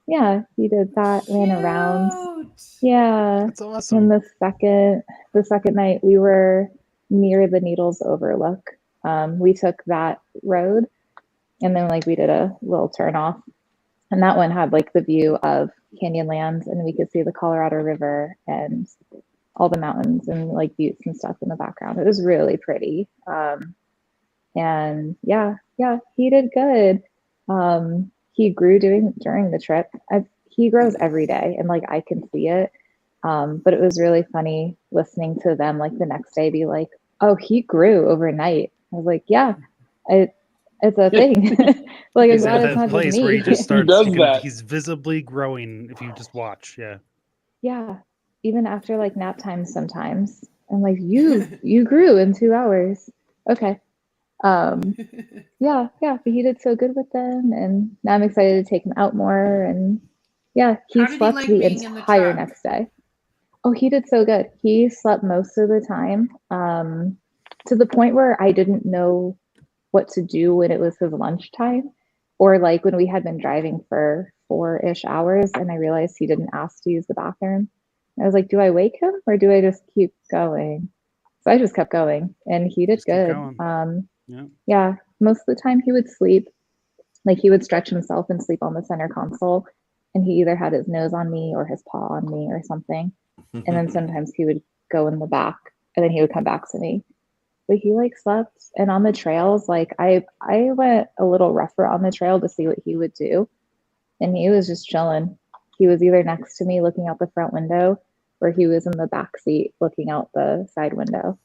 yeah, he did that, ran around. Yeah. That's awesome. And the second night, we were near the Needles Overlook. We took that road, and then like we did a little turn off, and that one had like the view of Canyonlands, and we could see the Colorado River and all the mountains and like buttes and stuff in the background. It was really pretty. And yeah, he did good. He grew during the trip. He grows every day, and like I can see it. But it was really funny listening to them like the next day be like, "Oh, he grew overnight." I was like, "Yeah, it's a thing." Like, I'm He's glad at it's that not just place where me. he just starts. does that. He's visibly growing if you just watch. Yeah. Yeah, even after like nap time sometimes. I'm like, you grew in 2 hours. Okay. Yeah, but he did so good with them, and now I'm excited to take him out more. And yeah, he How did he slept like the being in the entire truck? next day. Oh, he did so good. He slept most of the time, to the point where I didn't know what to do when it was his lunchtime, or like when we had been driving for 4-ish hours and I realized he didn't ask to use the bathroom. I was like, do I wake him or do I just keep going? So I just kept going, and he did Just keep good. going. Yeah, most of the time he would sleep. Like, he would stretch himself and sleep on the center console, and he either had his nose on me or his paw on me or something. And then sometimes he would go in the back, and then he would come back to me. But he like slept. And on the trails, like I went a little rougher on the trail to see what he would do, and he was just chilling. He was either next to me looking out the front window, or he was in the back seat looking out the side window.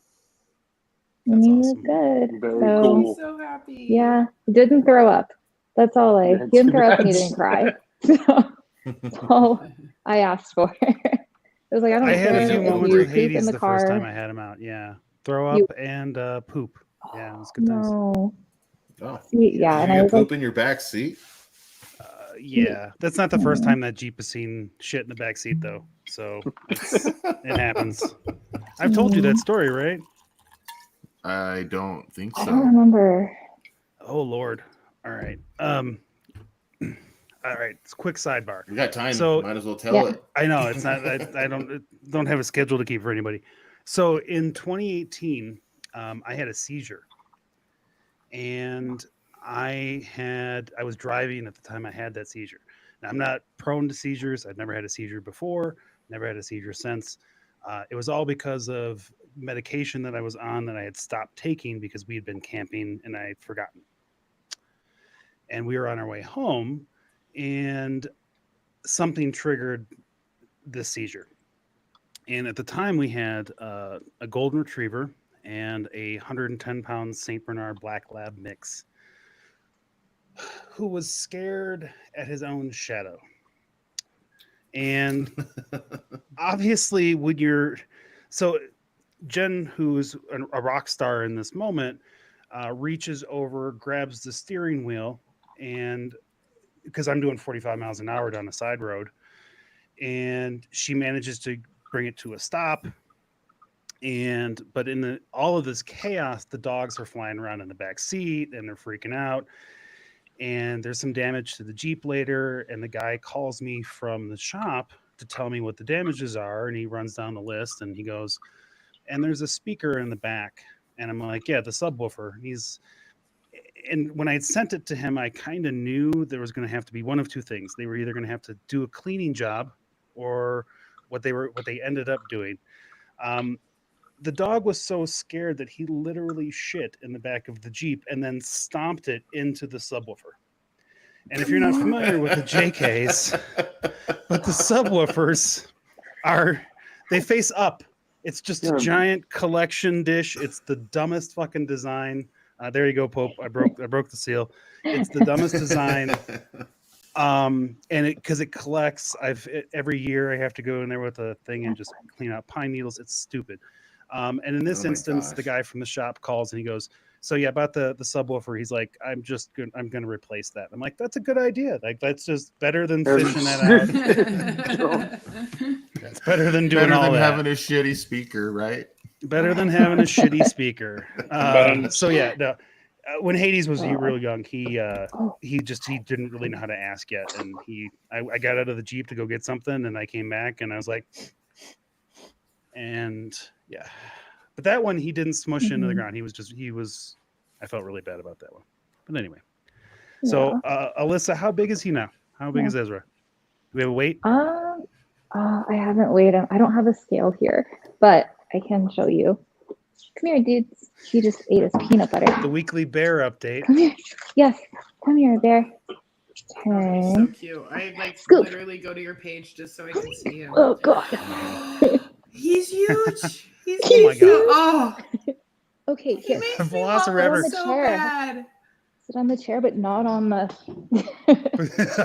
And That's he awesome. was good. Very So, cool. So happy. yeah, he didn't throw up. That's all he didn't throw up, and he didn't cry. So that's all I asked for. It was like, I don't I had care a few if moments you with poop Hades in the the first time car. I had him out. Yeah, throw up You and poop. Yeah, it was good times. no. Oh, Yeah, did and you I get was like, poop in your back seat? Yeah, that's not the first time that Jeep has seen shit in the back seat, though. So it happens. I've told you that story, right? I don't think I so. don't remember. Oh Lord. All right. All right. It's a quick sidebar. We got time. So Might as well tell Yeah. it. I know it's not. I don't have a schedule to keep for anybody. So in 2018, I had a seizure, and I was driving at the time I had that seizure. Now, I'm not prone to seizures. I've never had a seizure before. Never had a seizure since. It was all because of medication that I was on that I had stopped taking because we had been camping and I had forgotten. And we were on our way home, and something triggered this seizure. And at the time, we had a golden retriever and a 110-pound St. Bernard Black Lab mix who was scared at his own shadow. And obviously, when you're so Jen, who's a rock star in this moment, reaches over, grabs the steering wheel, and because I'm doing 45 miles an hour down a side road, and she manages to bring it to a stop. But in all of this chaos, the dogs are flying around in the back seat and they're freaking out. And there's some damage to the Jeep later. And the guy calls me from the shop to tell me what the damages are. And he runs down the list and he goes, and there's a speaker in the back, and I'm like, yeah, the subwoofer. And when I had sent it to him, I kind of knew there was going to have to be one of two things. They were either going to have to do a cleaning job, or what they ended up doing. The dog was so scared that he literally shit in the back of the Jeep and then stomped it into the subwoofer. And if you're not familiar with the JKs, but the subwoofers they face up. It's just a giant collection dish. It's the dumbest fucking design. There you go, Pope. I broke the seal. It's the dumbest design. And because it collects, every year I have to go in there with a thing and just clean out pine needles. It's stupid. And in this instance, the guy from the shop calls and he goes, "So yeah, about the subwoofer." He's like, I'm gonna replace that. I'm like, that's a good idea. Like, that's just better than fishing that out. It's better than doing all that. Having a shitty speaker, right? Better than having a shitty speaker. So yeah, no. When Hades was real young, he didn't really know how to ask yet, and I got out of the Jeep to go get something, and I came back and I was like, and yeah, but that one he didn't smush into the ground. I felt really bad about that one, but anyway. So Alyssa, how big is he now? How big is Ezra? Do we have a weight? I haven't weighed him. I don't have a scale here, but I can show you. Come here, dudes. He just ate his peanut butter. The weekly bear update. Come here. Yes. Come here, bear. He's so cute. I Scoop. literally go to your page just so I can see him. Oh God. He's huge. He's oh my God. Oh. Okay, here. Velociraptor. Sit on the chair. Bad. Sit on the chair, but not on the.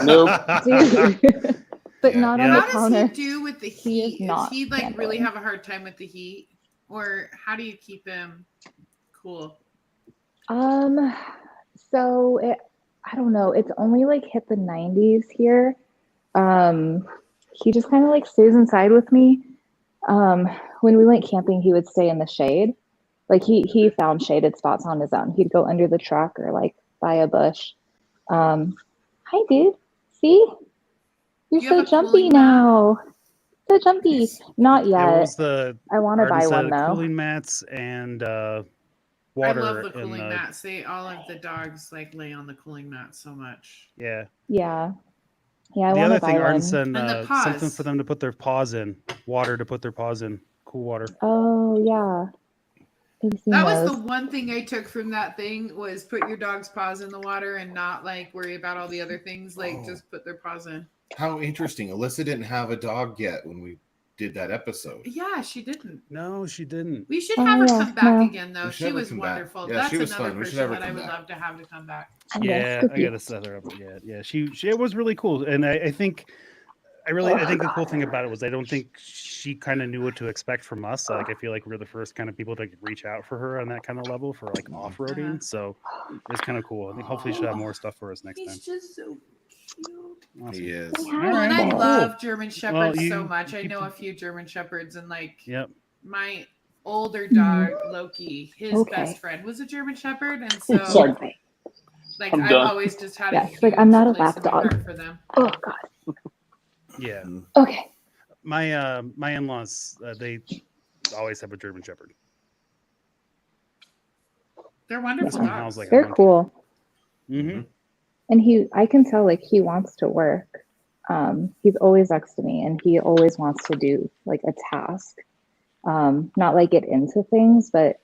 Nope. Dude. But not on the How counter. does he do with the heat? Does he really handling. have a hard time with the heat? Or how do you keep him cool? So I don't know. It's only hit the 90s here. He just kind of stays inside with me. When we went camping, he would stay in the shade. He found shaded spots on his own. He'd go under the truck or by a bush. Hi, dude. See? You're so jumpy now. So jumpy. Not yet. I want to buy one though. Cooling mats and water. I love the cooling mats. All of the dogs lay on the cooling mats so much. Yeah. Yeah. The other thing, Arden said something for them to put their paws in. Water to put their paws in. Cool water. Oh yeah. That was the one thing I took from that thing was put your dog's paws in the water and not worry about all the other things. Just put their paws in. How interesting. Alyssa didn't have a dog yet when we did that episode. Yeah, she didn't. No, she didn't. We should have her come back again, though. She was wonderful. Yeah, that's another person that I would love to have to come back. Yeah, I gotta set her up. Yeah. She was really cool, and I think the cool thing about it was I don't think she kind of knew what to expect from us. I feel like we're the first kind of people to reach out for her on that kind of level for off-roading. So it's kind of cool. I think hopefully she'll have more stuff for us next time. He's just so cute. Awesome. He is. And I love German Shepherds so much. I know a few German Shepherds, and my older dog Loki, his best friend was a German Shepherd, and so I've always just had a huge I'm not a place lap dog for them. Oh God. Yeah. Okay. My in-laws they always have a German Shepherd. They're wonderful dogs. They're cool. Mm-hmm. And I can tell he wants to work. He's always next to me, and he always wants to do a task. Not get into things, but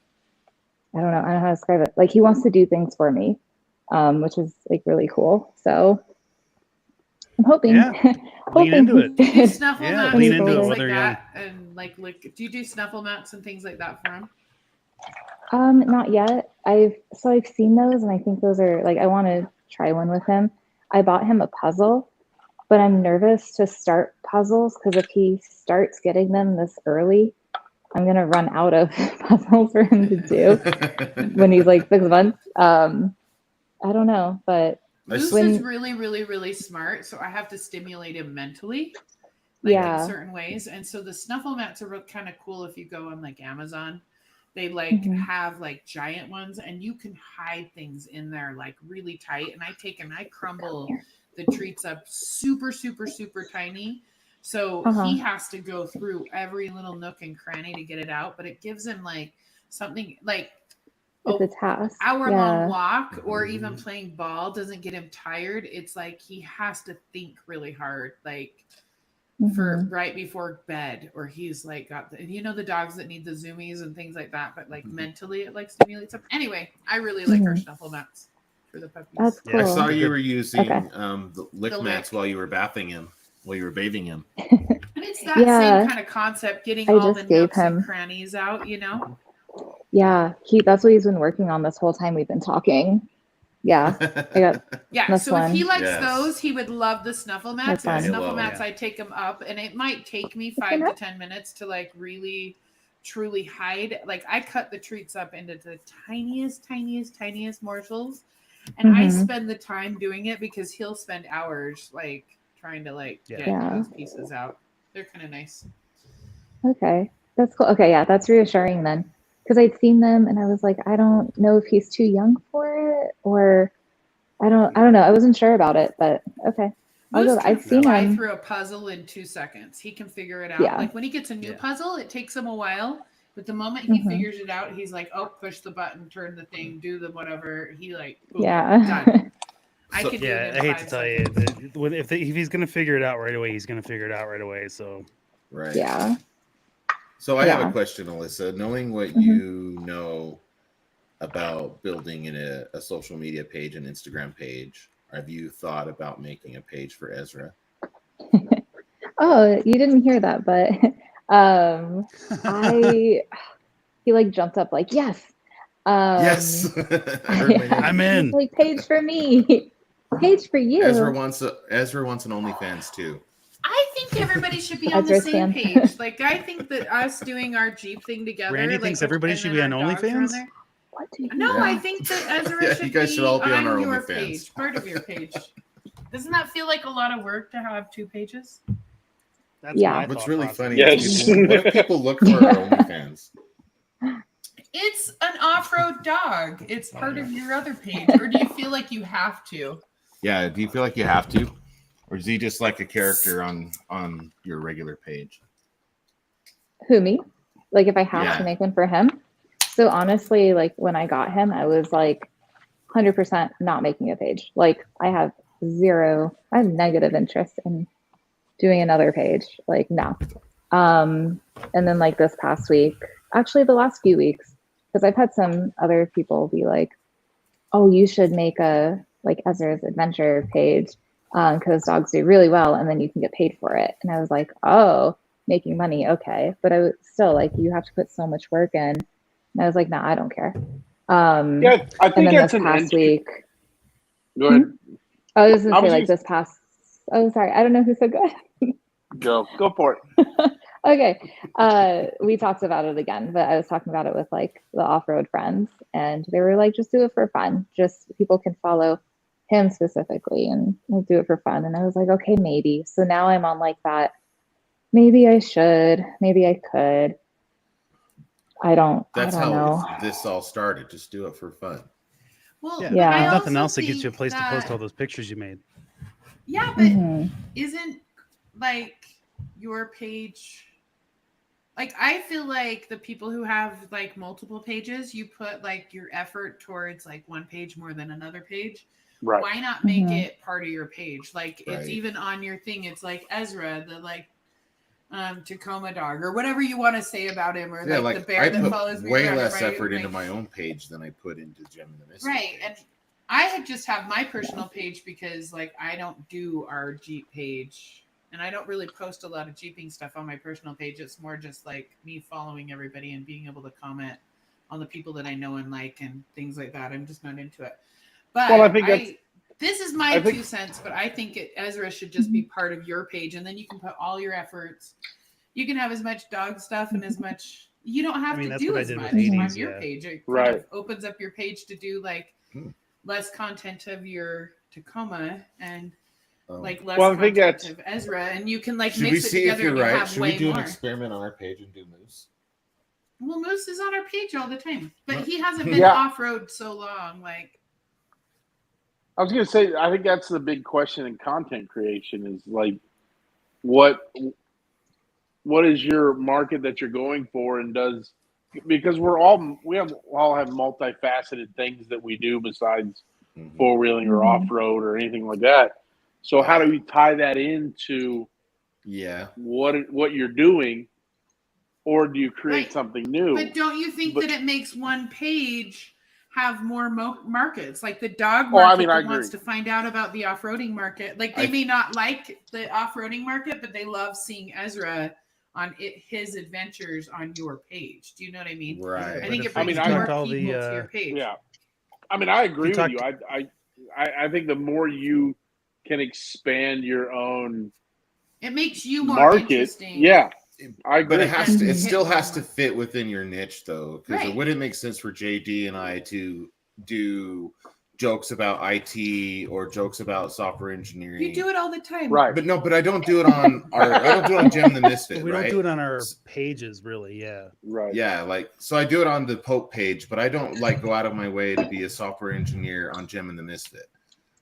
I don't know how to describe it. He wants to do things for me, which is really cool. So I'm hoping. Yeah. Lean into it. Do you snuffle mats lean and into things it. like that? And do you do snuffle mats and things like that for him? Not yet. I've seen those, and I think those are I want to try one with him. I bought him a puzzle, but I'm nervous to start puzzles because if he starts getting them this early, I'm gonna run out of puzzles for him to do when he's 6 months. I don't know, but Moose is really, really, really smart, so I have to stimulate him mentally, in certain ways. And so the snuffle mats are kind of cool if you go on Amazon. They have giant ones, and you can hide things in there really tight. And I crumble the treats up super, super, super tiny, So Uh-huh. he has to go through every little nook and cranny to get it out, but it gives him like something like It's a task. hour-long walk or even playing ball doesn't get him tired. It's like he has to think really hard, like for right before bed, or he's like got the dogs that need the zoomies and things like that, but like mentally it like stimulates them. Anyway, I really like our snuffle mats for the puppies. That's cool. I saw you were using Okay. the lick mats while you were bathing him, while you were bathing him. And it's that same kind of concept, getting all the nooks and crannies out, Yeah, that's what he's been working on this whole time we've been talking. Yeah, I got this so one. if he likes those, he would love the snuffle mats. That's The fun. snuffle mats, I take him up, and it might take me 5 to 10 minutes to like really, truly hide. Like I cut the treats up into the tiniest morsels, and I spend the time doing it because he'll spend hours like trying to like get those pieces out. They're kind of nice. Okay, that's cool. Okay, yeah, that's reassuring then. Because I'd seen them and I was like, I don't know if he's too young for it, or I don't know. I wasn't sure about it, but okay. I've seen him through a puzzle in 2 seconds. He can figure it out. Yeah. Like when he gets a new puzzle, it takes him a while, but the moment he figures it out, he's like, "Oh, push the button, turn the thing, do the whatever." He like, boom, done. I could do it in I hate 5 to tell seconds. you, if he's going to figure it out right away, he's going to figure it out right away. So, right. Yeah. So I have a question, Alyssa. Knowing what you know about building in a social media page, an Instagram page, have you thought about making a page for Ezra? Oh, you didn't hear that, but he like jumped up like, yes. Yes. I'm in. Like, page for me. Page for you. Ezra wants an OnlyFans too. I think everybody should be on the same page. Like, I think that us doing our Jeep thing together. Randy thinks everybody should be on OnlyFans? What do you I think that Ezra should you guys should all be on our your OnlyFans. Page, part of your page. Doesn't that feel like a lot of work to have 2 pages? That's what's really funny is what if people look for our OnlyFans? It's an off-road dog. It's part of your other page. Or do you feel like you have to? Yeah, do you feel like you have to? Or is he just like a character on your regular page? Who, me? Like if I have to make one for him? So honestly, like when I got him, I was like 100% not making a page. Like I have negative interest in doing another page. Like no. And then like this past week, actually the last few weeks, because I've had some other people be like, oh, you should make a like Ezra's adventure page because dogs do really well and then you can get paid for it. And I was like, oh, making money. Okay. But I was still like, you have to put so much work in. And I was like, nah, I don't care. I think and then that's this past week. Go ahead. I was going to say like this past, oh, sorry. I don't know who said go ahead. Go for it. Okay. We talked about it again, but I was talking about it with like the off-road friends and they were like, just do it for fun. Just people can follow him specifically and we'll do it for fun. And I was like, okay, maybe. So now I'm on like that. Maybe I should, maybe I could. That's I don't know. This all started. Just do it for fun. Well, yeah. Nothing else that gets you a place to post all those pictures you made. Yeah, but isn't like your page, like I feel like the people who have like multiple pages, you put like your effort towards like one page more than another page. Right. Why not make it part of your page? Like it's even on your thing. It's like Ezra, the like Tacoma dog or whatever you want to say about him, or like the bear that follows me. Way less effort into my own page than I put into Gem and the Mystery. Right. And I had just have my personal page because like I don't do our Jeep page and I don't really post a lot of Jeeping stuff on my personal page. It's more just like me following everybody and being able to comment on the people that I know and like and things like that. I'm just not into it. But I think this is my 2 cents, but I think Ezra should just be part of your page, and then you can put all your efforts. You can have as much dog stuff and as much. You don't have to do as much on your page. It kind of opens up your page to do like less content of your Tacoma and like less content of Ezra, and you can like mix it together. And you have Should we do an experiment on our page and do Moose? Well, Moose is on our page all the time, but he hasn't been off road so long. Like. I was going to say, I think that's the big question in content creation is like, what is your market that you're going for, and because we all have multifaceted things that we do besides four wheeling or off road or anything like that. So how do we tie that into what you're doing, or do you create something new? But don't you think that it makes one page have more markets, like the dog market that wants to find out about the off-roading market? Like they may not like the off-roading market, but they love seeing Ezra on his adventures on your page. Do you know what I mean? Right. I think it brings more people to your page. Yeah. I mean, I agree with you. I think the more you can expand your own, it makes you more interesting. Yeah. I agree. But it still has to fit within your niche, though, because it wouldn't make sense for JD and I to do jokes about IT or jokes about software engineering. You do it all the time, right? But I don't do it on Gem and the Misfit. We don't do it on our pages, really. Yeah, right. Yeah, so I do it on the Pope page, but I don't go out of my way to be a software engineer on Gem and the Misfit.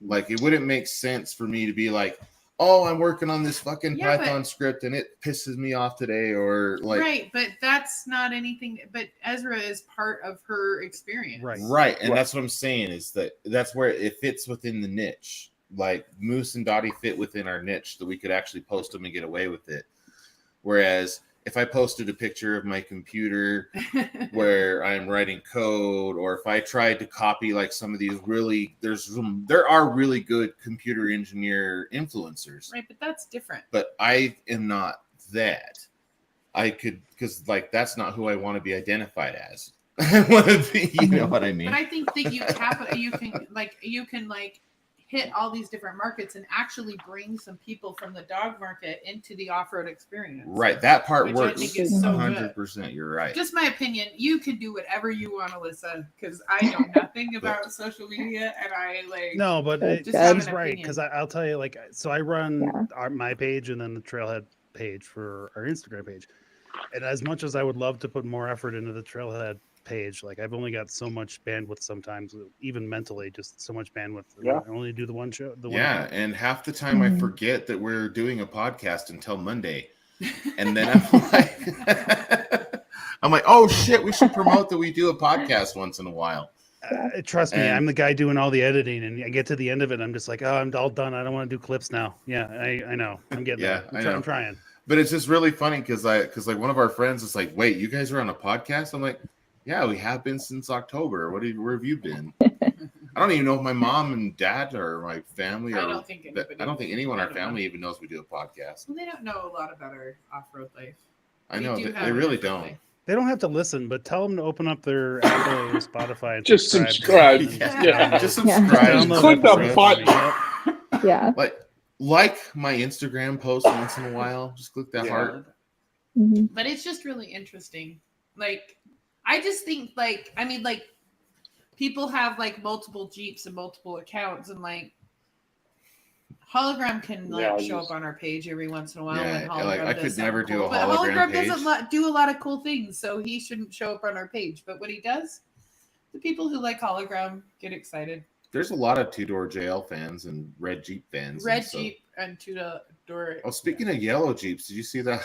It wouldn't make sense for me to be like, oh, I'm working on this fucking Python script and it pisses me off today, or right, but that's not anything. But Ezra is part of her experience, right, and that's what I'm saying is that's where it fits within the niche. Like Moose and Dottie fit within our niche, that we could actually post them and get away with it. Whereas if I posted a picture of my computer where I'm writing code, or if I tried to copy some of these there are really good computer engineer influencers. Right, but that's different. But I am not that. Because that's not who I want to be identified as. I want to be, you know what I mean? But I think that you can hit all these different markets and actually bring some people from the dog market into the off-road experience. Right. That part works. I think is so 100%. You're right. Just my opinion. You can do whatever you want, Alyssa, because I know nothing about social media, and I No, but he's right, because I'll tell you, so I run my page and then the Trailhead page for our Instagram page. And as much as I would love to put more effort into the Trailhead page, I've only got so much bandwidth sometimes, even mentally, just so much bandwidth. I only do the one show. And half the time I forget that we're doing a podcast until Monday, and then I'm like, oh shit, we should promote that we do a podcast once in a while. Trust me, I'm the guy doing all the editing, and I get to the end of it, and I'm just like, oh, I'm all done. I don't want to do clips now. Yeah, I know. I'm getting there. I'm trying. But it's just really funny because one of our friends is like, wait, you guys are on a podcast? I'm like, yeah, we have been since October. Where have you been? I don't even know if my mom and dad or my family. I don't think anyone in our family even knows we do a podcast. Well, they don't know a lot about our off-road life. I know they really don't. Life. They don't have to listen, but tell them to open up their Apple or Spotify and just subscribe. Just subscribe. Click the button. Yeah. Like my Instagram post once in a while. Just click that heart. Mm-hmm. But it's just really interesting. I just think people have multiple Jeeps and multiple accounts, and Hologram can show up on our page every once in a while. Yeah, Hologram I could never do a but Hologram page. Doesn't do a lot of cool things, so he shouldn't show up on our page. But what he does, the people who like Hologram get excited. There's a lot of two-door JL fans and red Jeep fans. Jeep and two-door. Oh, speaking of yellow Jeeps, did you see that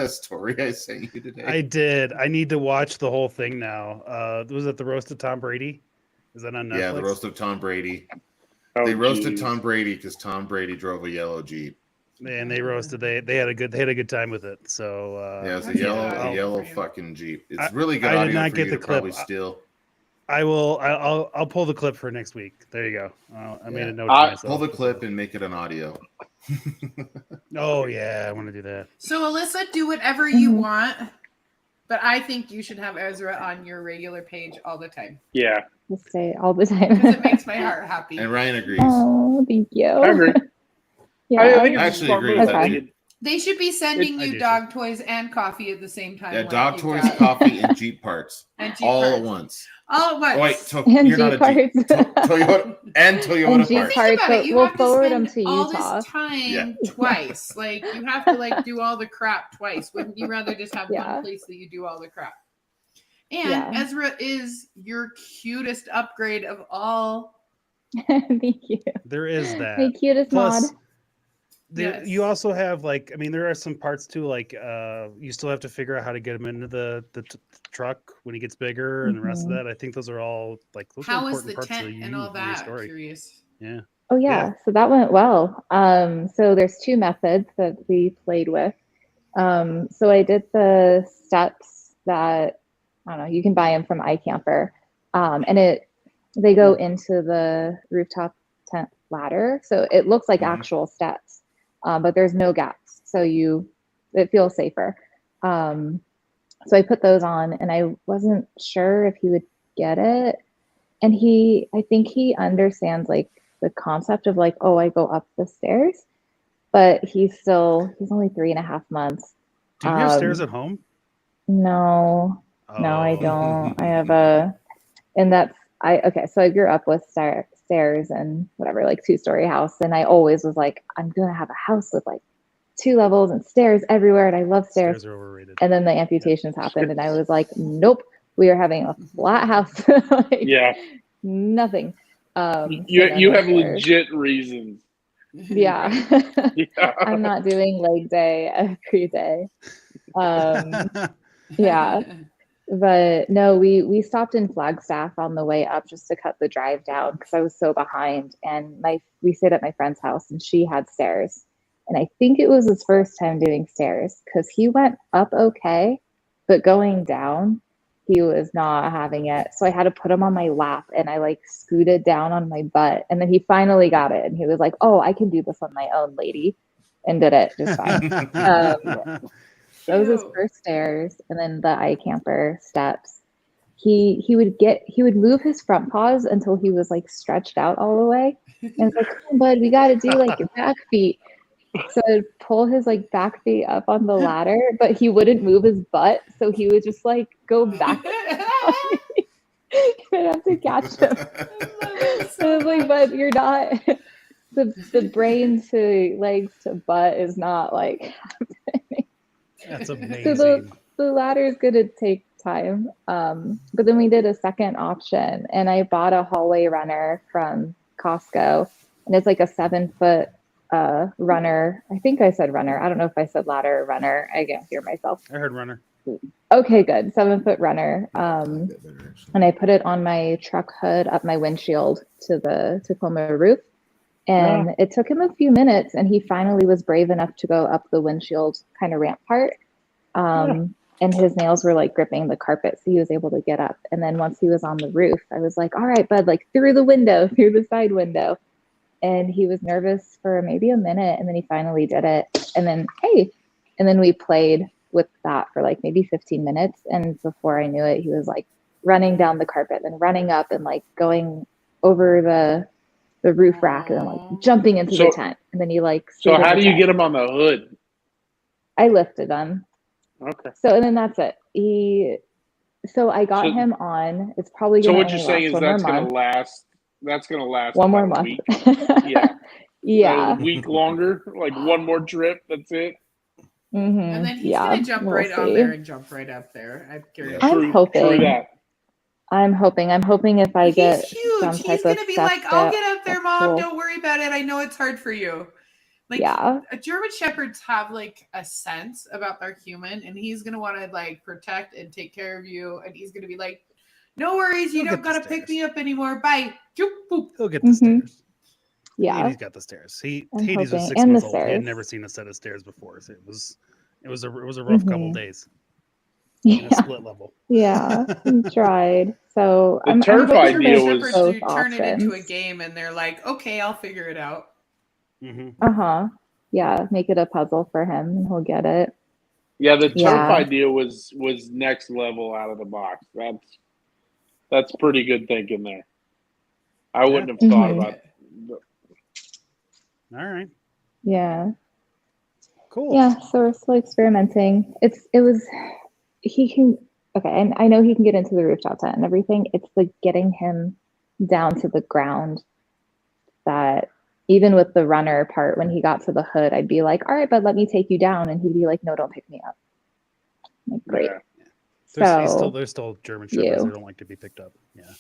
story I sent you today? I did. I need to watch the whole thing now. Was it the roast of Tom Brady? Is that on Netflix? Yeah, the roast of Tom Brady. They roasted Tom Brady because Tom Brady drove a yellow Jeep. And they roasted. They had a good time with it. So yeah, it was a yellow fucking Jeep. It's really good. I did not get the clip. Probably steal. I'll pull the clip for next week. There you go. I made a note to myself. Pull the clip and make it an audio. Oh yeah, I want to do that. So Alyssa, do whatever you want, but I think you should have Ezra on your regular page all the time. Yeah, I'll say all the time. Because it makes my heart happy. And Ryan agrees. Oh, thank you. I agree. Yeah, I actually agree with that too. They should be sending you dog toys and coffee at the same time. Yeah, dog toys, coffee, and Jeep parts. And Jeep all parts. at once. All at once. Oh, wait, and you're Jeep not a Jeep. parts. Toyota and Toyota Jeep parts. parts. We'll forward them to all Utah. This time twice. You have to do all the crap twice. Wouldn't you rather just have one place that you do all the crap? And Ezra is your cutest upgrade of all. Thank you. There is that. The cutest mod. Yes. You also have like, I mean, there are some parts too. Like, you still have to figure out how to get him into the truck when he gets bigger, and the rest of Mhm. that. I think those are all like those are How is important the parts tent of and all your that? story. Curious. Yeah. Oh yeah, so that went well. So there's two methods that we played with. So I did the steps that I don't know, you can buy them from iCamper. And they go into the rooftop tent ladder. So it looks like Mhm. actual steps, but there's no gaps. So it feels safer. So I put those on and I wasn't sure if he would get it. And I think he understands like the concept of like, oh, I go up the stairs, but he's only 3.5 months. Do you have stairs Um, at home? no, no, I Oh, don't. I have and okay. So I grew up with stairs and whatever, like 2-story house. And I always was like, I'm going to have a house with like 2 levels and stairs everywhere. And I love stairs. stairs are overrated. And then the amputations happened. And I was like, nope, we are having a flat house. Like, Yeah. nothing. You have legit reasons. Yeah. Yeah. I'm not doing leg day every day. Yeah. But no, we stopped in Flagstaff on the way up just to cut the drive down because I was so behind. And we stayed at my friend's house and she had stairs. And I think it was his first time doing stairs because he went up okay, but going down, he was not having it. So I had to put him on my lap and I like scooted down on my butt. And then he finally got it. And he was like, oh, I can do this on my own, lady. And did it just fine. That was his first stairs, and then the iCamper steps. He would move his front paws until he was like stretched out all the way. And it's like, come on, bud, we got to do like your back feet. So I'd pull his like back feet up on the ladder, but he wouldn't move his butt, so he would just like go back. I'd have to catch him. I was like, but you're not. The brain to legs to butt is not like happening. That's amazing. So the ladder is going to take time. But then we did a second option, and I bought a hallway runner from Costco, and it's like a 7-foot runner. I think I said runner. I don't know if I said ladder or runner. I can't hear myself. I heard runner. Okay, good. 7-foot runner. And I put it on my truck hood up my windshield to the Tacoma roof. And it took him a few minutes, and he finally was brave enough to go up the windshield kind of ramp part. And his nails were like gripping the carpet, so he was able to get up. And then once he was on the roof, I was like, all right, bud, like through the side window. And he was nervous for maybe a minute, and then he finally did it. And then we played with that for like maybe 15 minutes. And before I knew it, he was like running down the carpet and running up and like going over the roof rack and then like jumping into the tent. And then he like. So how do you get him on the hood? I lifted him. Okay. So and then that's it. So I got him on. It's probably so going to. what you're saying is that's going to last. That's going to last one more a month. Week. Yeah. Yeah. A week longer. Like one more trip. That's it. Mm-hmm. And then he's going to jump right on there and jump right up there. I'm curious. I'm hoping. True that. I'm hoping if I get huge. some type he's going to be like, I'll get up there, Mom. Cool. Don't worry about it. I know it's hard for you. Like, German Shepherds have like a sense about their human, and he's going to want to like protect and take care of you. And he's going to be like, no worries. You don't got to pick me up anymore. Bye. He'll get the stairs. Yeah. He's got the stairs. Hades was 6 months old. He had never seen a set of stairs before. So it was a rough couple days. In a split level. Yeah, he tried. So the turf idea was Shepherds turn it into a game, and they're like, okay, I'll figure it out. Yeah, make it a puzzle for him, and he'll get it. Yeah, the turf idea was next level out of the box. That's pretty good thinking there. I wouldn't have thought about it. All right. Yeah. Cool. Yeah, so we're still experimenting. He can, okay, and I know he can get into the rooftop tent and everything. It's like getting him down to the ground that even with the runner part, when he got to the hood, I'd be like, all right, bud, let me take you down. And he'd be like, no, don't pick me up. I'm like, great. Yeah. There's still German Shepherds that don't like to be picked up. Yeah.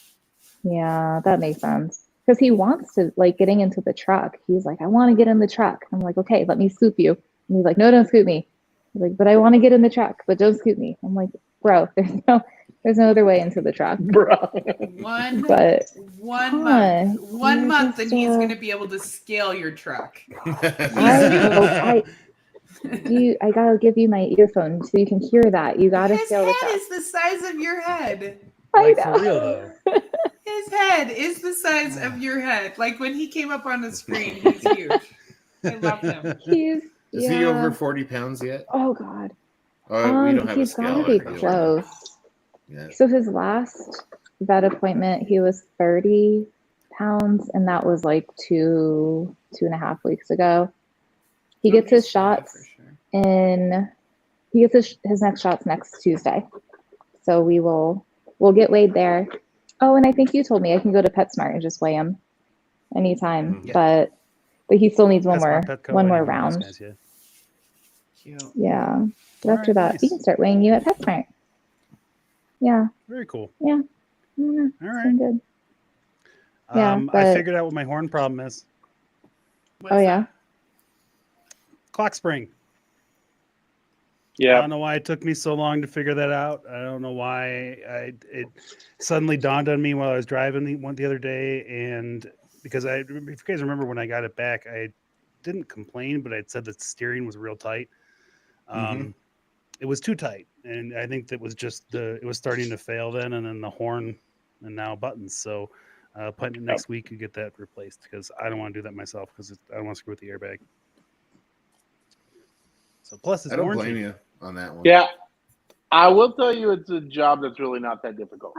Yeah, that makes sense. because he wants to like getting into the truck. He's like, I want to get in the truck. I'm like, okay, let me scoop you. And he's like, no, don't scoop me. He's like, but I want to get in the truck, but don't scoop me. I'm like, bro, there's no other way into the truck. Bro. One Huh, month, and just, he's going to be able to scale your truck. I gotta give you my earphone so you can hear that. You gotta His scale the head truck. is the size of your head. I Like, know. for real, though. His head is the size of your head. Like when he came up on the screen, he's huge. I love him. He's Is he over 40 pounds yet? Oh God. We don't have a He's scale. gotta be close. Yeah. So his last vet appointment, he was 30 pounds, and that was like 2.5 weeks ago. He gets his shots he gets his next shots next Tuesday. So we'll get weighed there. Oh, and I think you told me I can go to PetSmart and just weigh him anytime. Yeah. But he still needs one more any round. guys, yeah. Cute. Yeah. But All after right, that, nice. he can start weighing you at PetSmart. Yeah. Very cool. Yeah. All It's right. been good. Yeah, I but- figured out what my horn problem is. What's Oh yeah. that? Clock spring. I Yeah. don't know why it took me so long to figure that out. I don't know why it suddenly dawned on me while I was driving the other day, and because if you guys remember when I got it back, I didn't complain, but I'd said that the steering was real tight. It was too tight, and I think that was just it was starting to fail then, and then the horn, and now buttons. So, planning next week you get that replaced because I don't want to do that myself because I don't want to screw with the airbag. So plus it's I don't warranty. blame you on that one. Yeah. I will tell you it's a job that's really not that difficult.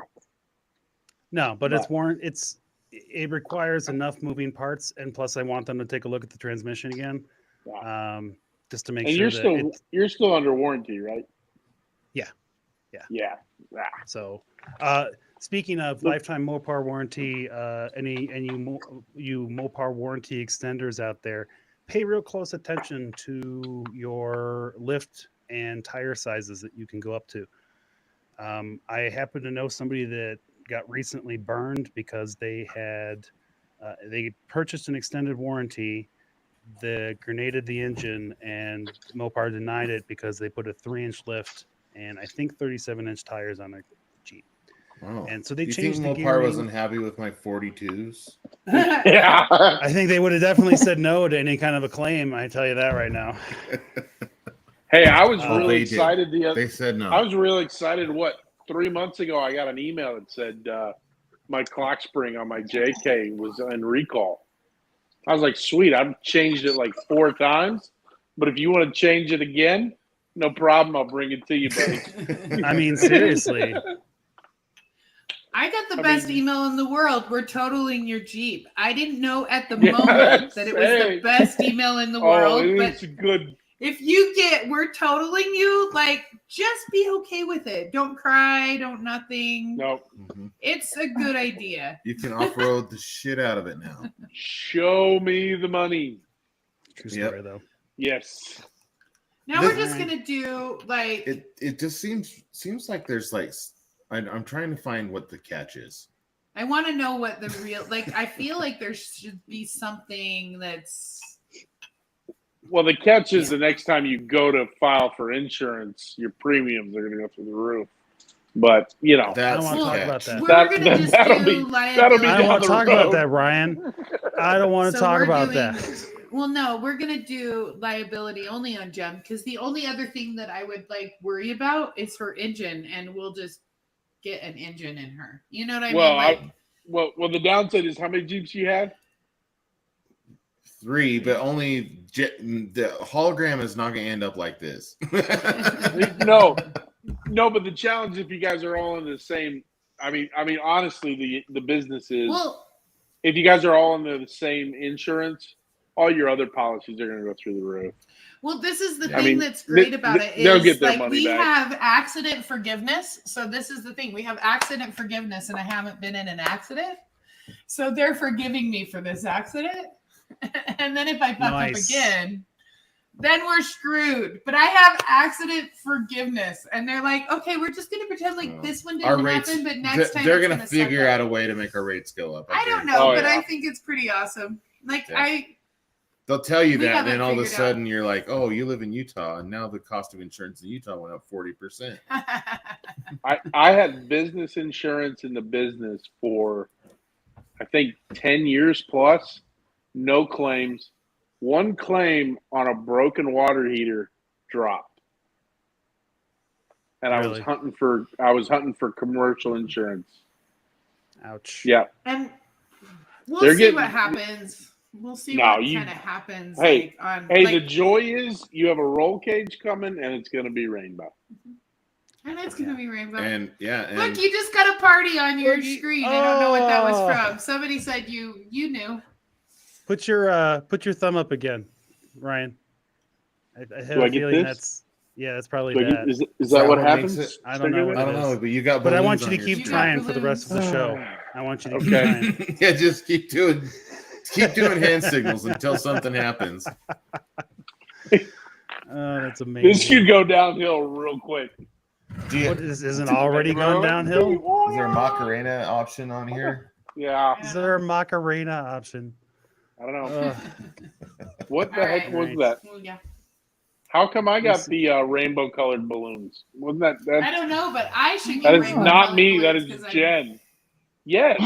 No, but it's But- warrant. It requires enough moving parts, and plus I want them to take a look at the transmission again, just to make And sure you're still under warranty, right? Yeah. Yeah. So, speaking of lifetime Mopar warranty, you Mopar warranty extenders out there, pay real close attention to your lift and tire sizes that you can go up to. I happen to know somebody that got recently burned because they purchased an extended warranty that grenaded the engine, and Mopar denied it because they put a 3-inch lift and I think 37-inch tires on a Jeep. Wow. And so they you changed think the Mopar gearing. wasn't happy with my 42s? Yeah. I think they would have definitely said no to any kind of a claim. I tell you that right now. Hey, I was Oh, really they did. excited. They said no. I was really excited. 3 months ago, I got an email that said my clock spring on my JK was in recall. I was like, sweet. I've changed it like 4 times, but if you want to change it again, no problem. I'll bring it to you, buddy. I mean, seriously. I got the best email in the world. We're totaling your Jeep. I didn't know at the Yeah, moment that it was the same. best email in the Oh, world. it But is good. if we're totaling you, like, just be okay with it. Don't cry. Don't nothing. No, It's a good idea. You can off-road the shit out of it now. show me the money. True story, though. Yes. Now we're just gonna do like It just seems like there's like I'm trying to find what the catch is. I want to know what the real like. I feel like there should be something that's. Well, the catch is the next time you go to file for insurance, your premiums are going to go through the roof. But, you know. I don't want to talk about that. We're going to just do liability. I don't want to talk about that, Ryan. I don't want to talk about that. Well, no, we're going to do liability only on Jem because the only other thing that I would like worry about is her engine, and we'll just get an engine in her. You know what I mean? Well, the downside is how many Jeeps you have? 3, but only the hologram is not going to end up like this. No, but the challenge if you guys are all in the same. I mean, honestly, the business is if you guys are all in the same insurance, all your other policies are going to go through the roof. Well, this is the thing that's great about it. They'll get their like money we back. have accident forgiveness. So this is the thing. We have accident forgiveness, and I haven't been in an accident. So they're forgiving me for this accident. And then if I fuck up again, then we're screwed. But I have accident forgiveness, and they're like, okay, we're just gonna pretend like this one didn't happen, but next time they're gonna figure out a way to make our rates go up. I don't know, but I think it's pretty awesome. Like they'll tell you that, and then all of a sudden you're like, oh, you live in Utah, and now the cost of insurance in Utah went up 40%. I had business insurance in the business for, I think, 10 years plus, no claims. One claim on a broken water heater dropped, and Really? I was hunting for commercial insurance. Ouch. Yeah, and we'll see what happens. We'll see what kind of happens. Hey, the joy is you have a roll cage coming, and it's going to be rainbow. And it's going to be rainbow. And look, you just got a party on your screen. I don't know what that was from. Somebody said you knew. Put your thumb up again, Ryan. I have a feeling that's probably that. Is that what happens? I don't know. I don't know, but you got. But I want you to keep trying for the rest of the show. I want you to keep trying. Yeah, just keep doing hand signals until something happens. Oh, that's amazing. This could go downhill real quick. Isn't already going downhill? Is there a Macarena option on here? Yeah. Is there a Macarena option? I don't know. What the heck was that? Well, yeah. How come I got the rainbow-colored balloons? Wasn't that? I don't know, but I should get that is not me. That is Jen. Yes.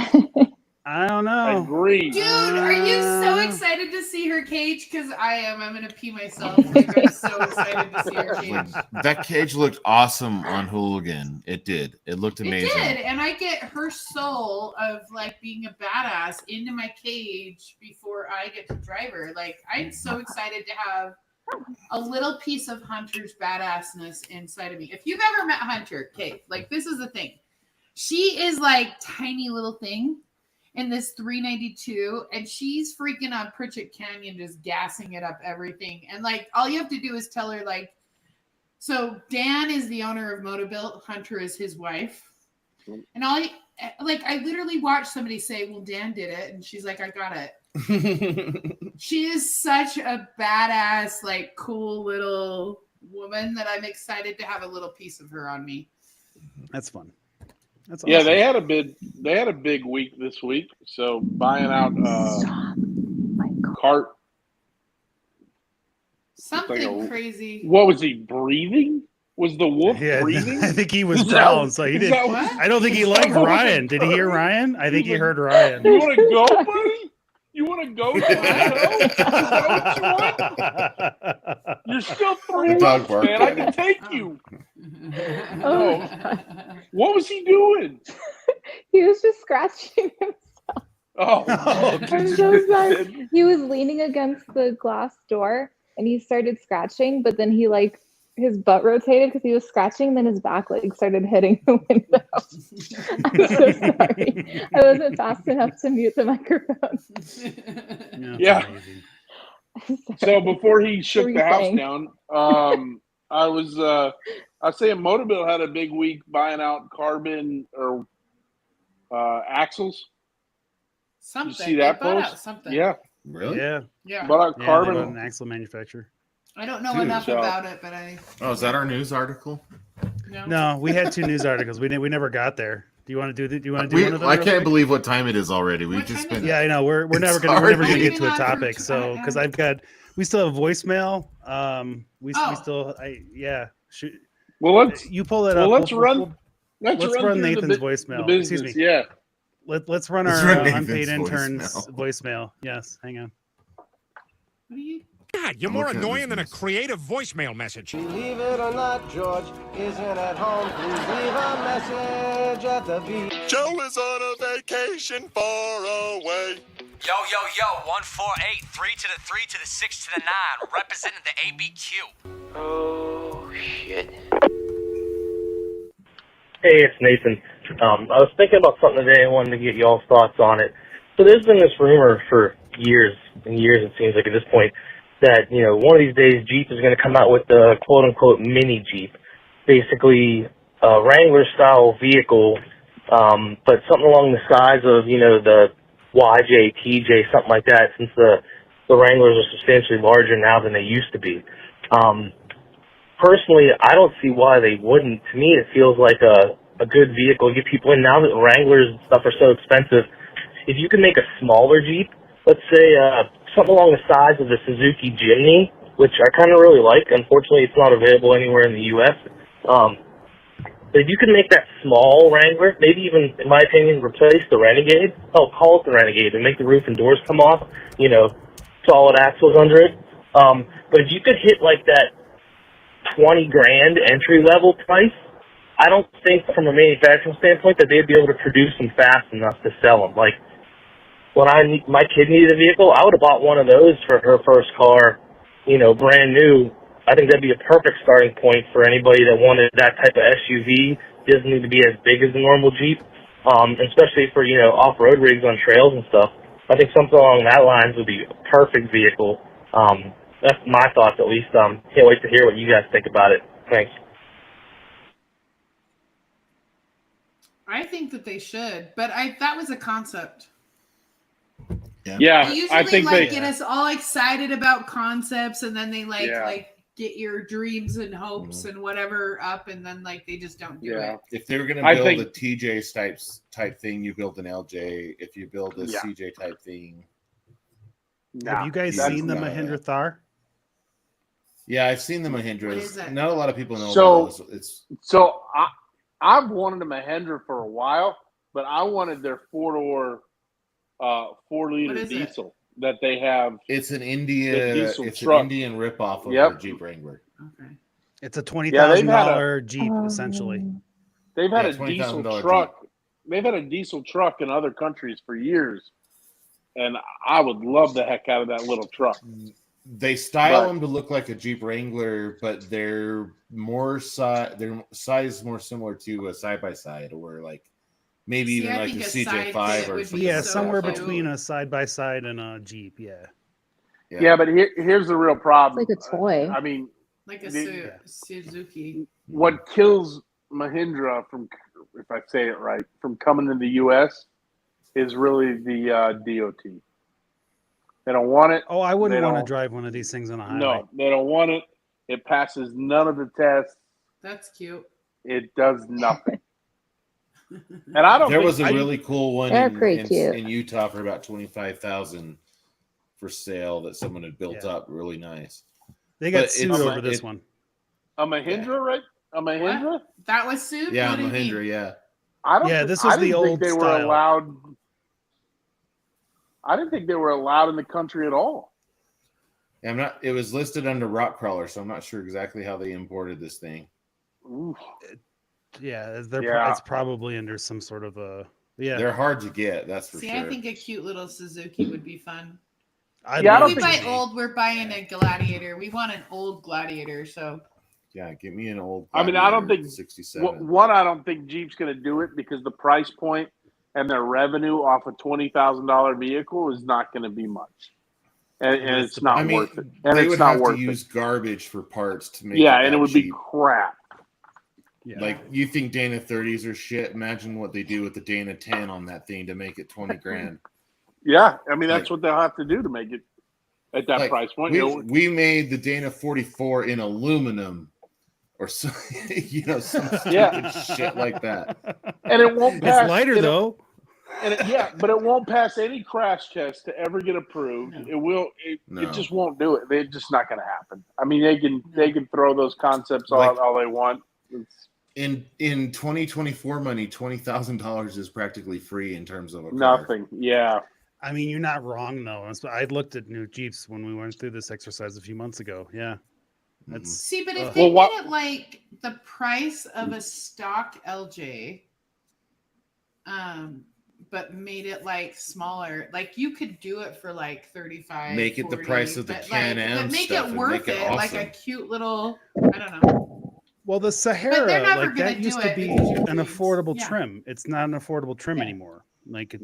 I don't know. I agree. Dude, are you so excited to see her cage? Because I am. I'm going to pee myself. Like, I'm so excited to see her cage. That cage looked awesome on Hooligan. It did. It looked amazing. It did. And I get her soul of like being a badass into my cage before I get to drive her. Like, I'm so excited to have a little piece of Hunter's badassness inside of me. If you've ever met Hunter, Kate, like this is the thing. She is like tiny little thing in this 392, and she's freaking on Pritchett Canyon, just gassing it up everything. And like, all you have to do is tell her, like, so Dan is the owner of Motobilt, Hunter is his wife. And I literally watched somebody say, well, Dan did it. And she's like, I got it. She is such a badass, like, cool little woman that I'm excited to have a little piece of her on me. That's fun. That's awesome. Yeah, they had a big week this week. So buying out cart. Something crazy. What was he breathing? Was the wolf breathing? I think he was growling, so he didn't. I don't think he liked Ryan. Did he hear Ryan? I think he heard Ryan. You want to go, buddy? You want to go? Is that what you want? You're still 3 months, man. I can take you. Oh, what was he doing? He was just scratching himself. Oh, I'm so sorry. He was leaning against the glass door and he started scratching, but then he his butt rotated because he was scratching, then his back leg started hitting the window. I'm so sorry. I wasn't fast enough to mute the microphone. Yeah. So before he shook the house down, I was saying Motobilt had a big week buying out carbon or axles. Something. You see that post? Something. Yeah. Really? Yeah. Bought out carbon. An axle manufacturer. I don't know enough about it, but I. Oh, is that our news article? No, we had 2 news articles. We never got there. Do you want to do? Do you want to do one of them? I can't believe what time it is already. We've just been. Yeah, I know. We're never gonna get to a topic. So because we still have voicemail. Well, you pull it up. Let's run Nathan's voicemail. Excuse me. Yeah. Let's run our unpaid interns voicemail. Yes, hang on. What are you? God, you're more annoying than a creative voicemail message. Believe it or not, George isn't at home. Please leave a message at the beat. Joe is on a vacation far away. Yo, 148, 3 to the 3 to the 6 to the 9, representing the ABQ. Oh, shit. Hey, it's Nathan. I was thinking about something today. I wanted to get y'all's thoughts on it. So there's been this rumor for years and years, it seems like at this point, that, one of these days Jeep is going to come out with the quote-unquote mini Jeep. Basically, a Wrangler-style vehicle, but something along the size of, the YJ, TJ, something like that, since the the Wranglers are substantially larger now than they used to be. Personally, I don't see why they wouldn't. To me, it feels like a good vehicle to get people in. Now that Wranglers and stuff are so expensive, if you can make a smaller Jeep, let's say something along the size of the Suzuki Jimny, which I kind of really like. Unfortunately, it's not available anywhere in the U.S. But if you can make that small Wrangler, maybe even, in my opinion, replace the Renegade. Oh, call it the Renegade and make the roof and doors come off. Solid axles under it. But if you could hit like that $20,000 entry level price, I don't think from a manufacturing standpoint that they'd be able to produce them fast enough to sell them. Like when my kid needed a vehicle, I would have bought one of those for her first car, brand new. I think that'd be a perfect starting point for anybody that wanted that type of SUV. Doesn't need to be as big as a normal Jeep, especially for off-road rigs on trails and stuff. I think something along that lines would be a perfect vehicle. That's my thoughts, at least. Can't wait to hear what you guys think about it. Thanks. I think that they should, but that was a concept. Yeah, They usually I think get us all excited about concepts, and then they get your dreams and hopes and whatever up, and then they just don't do it. If they were going to build a TJ type thing, you build an LJ. If you build a CJ type thing, have you guys seen the Mahindra Thar? Yeah, I've seen the Mahindras. Not a lot of people know about those. I've wanted a Mahindra for a while, but I wanted their 4-door 4-liter diesel that they have. It's an Indian ripoff of a Jeep Wrangler. Okay. It's a $20,000 Jeep, essentially. They've had a diesel truck. Jeep. They've had a diesel truck in other countries for years, and I would love the heck out of that little truck. They style them to look like a Jeep Wrangler, but they're more their size more similar to a side-by-side, or maybe even like a CJ5 or something. Somewhere between a side-by-side and a Jeep. Yeah, but here's the real problem. It's like a toy. I mean, like a Suzuki. What kills Mahindra from, if I say it right, from coming to the U.S. is really the DOT. They don't want it. Oh, I wouldn't want to drive one of these things on a highway. No, they don't want it. It passes none of the tests. That's cute. It does nothing. And I don't. There was a really cool one in Utah for about $25,000 for sale that someone had built up. Really nice. They got sued over this one. A Mahindra, right? A Mahindra? What? That was sued. Yeah, Mahindra. Yeah. I don't. Yeah, this was the old they style. Were allowed. I didn't think they were allowed in the country at all. Yeah, it was listed under rock crawler, so I'm not sure exactly how they imported this thing. Oof. It's probably under some sort of a. Yeah, they're hard to get. That's for sure. I think a cute little Suzuki would be fun. We're buying a Gladiator. We want an old Gladiator, so. Yeah, get me an old. I mean, I don't think 67. One, I don't think Jeep's going to do it because the price point and their revenue off a $20,000 vehicle is not going to be much, and it's not worth it. And they it's would not have worth to use it. garbage for parts to make. Yeah, and it would be crap. Yeah. Like you think Dana 30s are shit? Imagine what they do with the Dana 10 on that thing to make it $20,000. Yeah, I mean that's what they'll have to do to make it at that price point. We made the Dana 44 in aluminum, or some stupid shit like that. And it won't pass. It's lighter though. But it won't pass any crash test to ever get approved. No. It will. It just won't do it. It's just not going to happen. I mean, they can throw those concepts all they want. In 2024 money, $20,000 is practically free in terms of a car. Nothing. Yeah. I mean, you're not wrong though. I looked at new Jeeps when we went through this exercise a few months ago. Yeah. But if they made it like the price of a stock LJ, but made it like smaller, like you could do it for like 35. Make it 40, the price of the Can-Am make stuff it worth it, awesome. like a cute little. I don't know. Well, the Sahara, like that used to be an affordable trim. It's not an affordable trim anymore. Like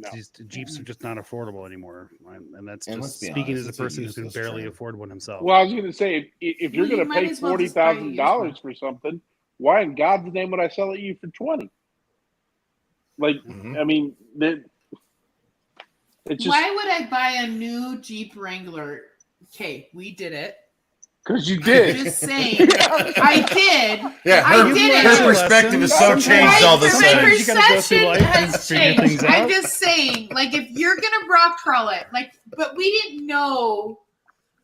Jeeps are just not affordable anymore, and that's just speaking as a person who can barely afford one himself. Well, I was going to say, if you're going to pay $40,000 for something, why in God's name would I sell it you for $20,000? Like, I mean, it's just, why would I buy a new Jeep Wrangler Okay, we did it. Because you did. I'm just saying. I did. Yeah, I did her it. perspective is so changed all of a My sudden. perception has changed. I'm just saying, like, if you're gonna rock crawl it, like, but we didn't know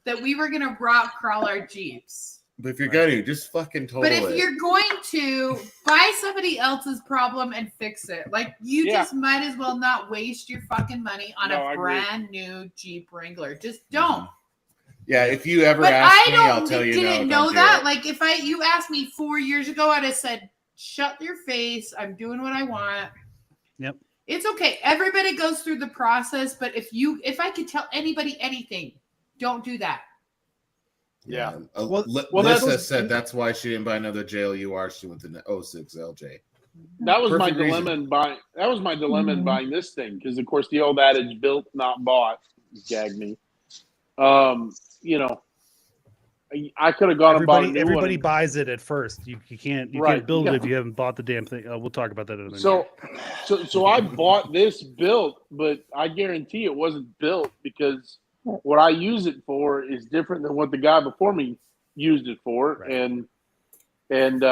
that we were gonna rock crawl our Jeeps. But if you're going to, just fucking total But if it. you're going to buy somebody else's problem and fix it, like, you just might as well not waste your fucking money on a brand new Jeep Wrangler. Just don't. Yeah, if you ever But ask I me, I'll tell you no. didn't know that. Like, if you asked me 4 years ago, I'd have said, "Shut your face! I'm doing what I want." Yep. It's okay. Everybody goes through the process, but if I could tell anybody anything, don't do that. Yeah. Well, Lisa said that's why she didn't buy another JLUR. She went to the 06 LJ. That was my Perfect dilemma reason. in buying. That was my dilemma in buying this thing because, of course, the old adage "built, not bought" gagged me. You know, I could have gone and bought a new Everybody one. buys it at first. You can't Right. build it if you haven't bought the damn thing. We'll talk about that in a minute. So I bought this built, but I guarantee it wasn't built because what I use it for is different than what the guy before me used it for, Right. and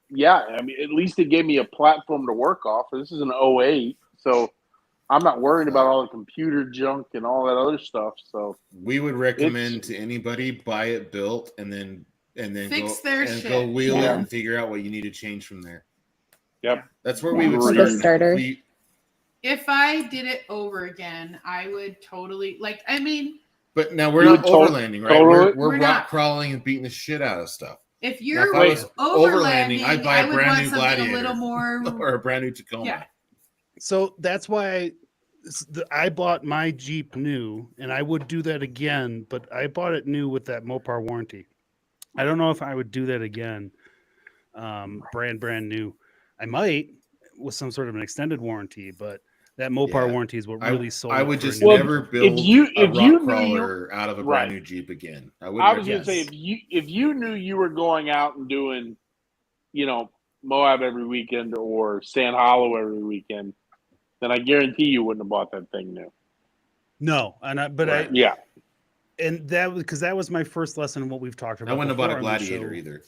yeah, I mean, at least it gave me a platform to work off. This is an 08, so I'm not worrying about all the computer junk and all that other stuff. So we would recommend to anybody buy it built and then Fix go their and shit. go wheel Yeah. it and figure out what you need to change from there. Yep, that's where we would Like start. a starter. If I did it over again, I would totally But now we're You not would overlanding, right? total it? We're We're rock not. crawling and beating the shit out of stuff. if Now, you're if I was overlanding, I'd buy I a would brand want new something Gladiator a little more. or a brand new Tacoma. Yeah. So that's why I bought my Jeep new, and I would do that again, but I bought it new with that Mopar warranty. I don't know if I would do that again, brand new. I might with some sort of an extended warranty, but that Mopar warranty is what really sold. I would it for just a new never Jeep. build a rock crawler out of a right. brand new Jeep again. I was going to say if you knew you were going out and doing, Moab every weekend or Sand Hollow every weekend, then I guarantee you wouldn't have bought that thing new. No, and yeah, and that was my first lesson in what we've talked about. I wouldn't have bought a before on the Gladiater show. either.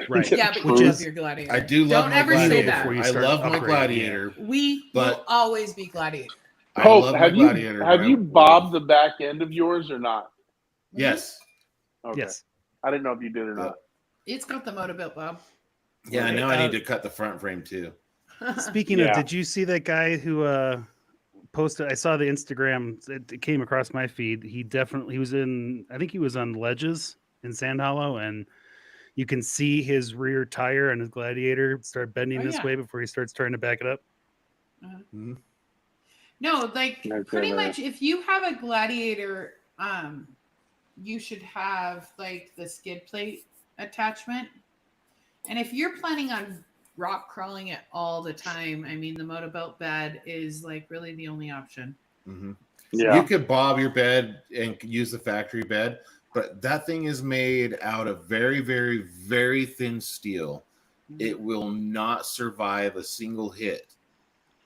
Right. Yeah, but Which you is love your Gladiator. I do love Don't my ever say Gladiator. that. Before you I start love my upgrading, Gladiator. We but will always be Gladiator. I Hope, love my have Gladiator. have you bobbed the back end of yours or not? Yes. Okay. Yes. I didn't know if you did or not. It's got the motor built, Bob. Yeah, I know I need to cut the front frame too. Speaking of, did you see that guy who posted? I saw the Instagram. It came across my feed. He was in. I think he was on ledges in Sand Hollow, and you can see his rear tire and his Gladiator start bending this way before he starts trying to back it up. Mm-hmm. No, like pretty much if you have a Gladiator, you should have like the skid plate attachment. And if you're planning on rock crawling it all the time, I mean the motorboat bed is like really the only option. Mm-hmm. Yeah. You could bob your bed and use the factory bed, but that thing is made out of very, very, very thin steel. Mm-hmm. It will not survive a single hit.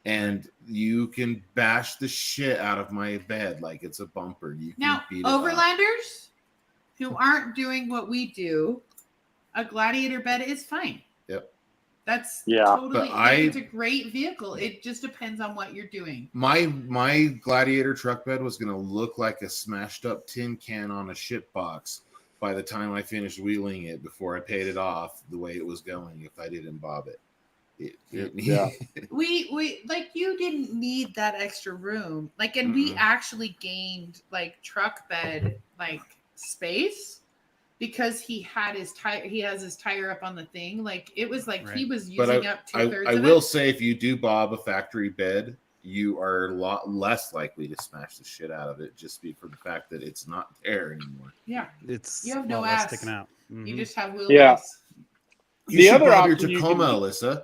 And you can bash the shit out of my bed like it's a bumper. You can now, beat it overlanders who aren't doing what we do, a Gladiator bed is fine. Yep. That's totally. It's a great vehicle. It just depends on what you're doing. My Gladiator truck bed was gonna look like a smashed up tin can on a shit box by the time I finished wheeling it before I paid it off the way it was going if I didn't bob it. Yeah. we like you didn't need that extra room. Like, and we actually gained like truck bed like space because he had his tire. He has his tire up on the thing. Like it was like he was using up 2/3. I will say, if you do bob a factory bed, you are a lot less likely to smash the shit out of it, just for the fact that it's not there anymore. Yeah, it's you have no ass sticking out. Mm-hmm. You just have wheelbase. Yeah. You should bob your Tacoma, Alyssa.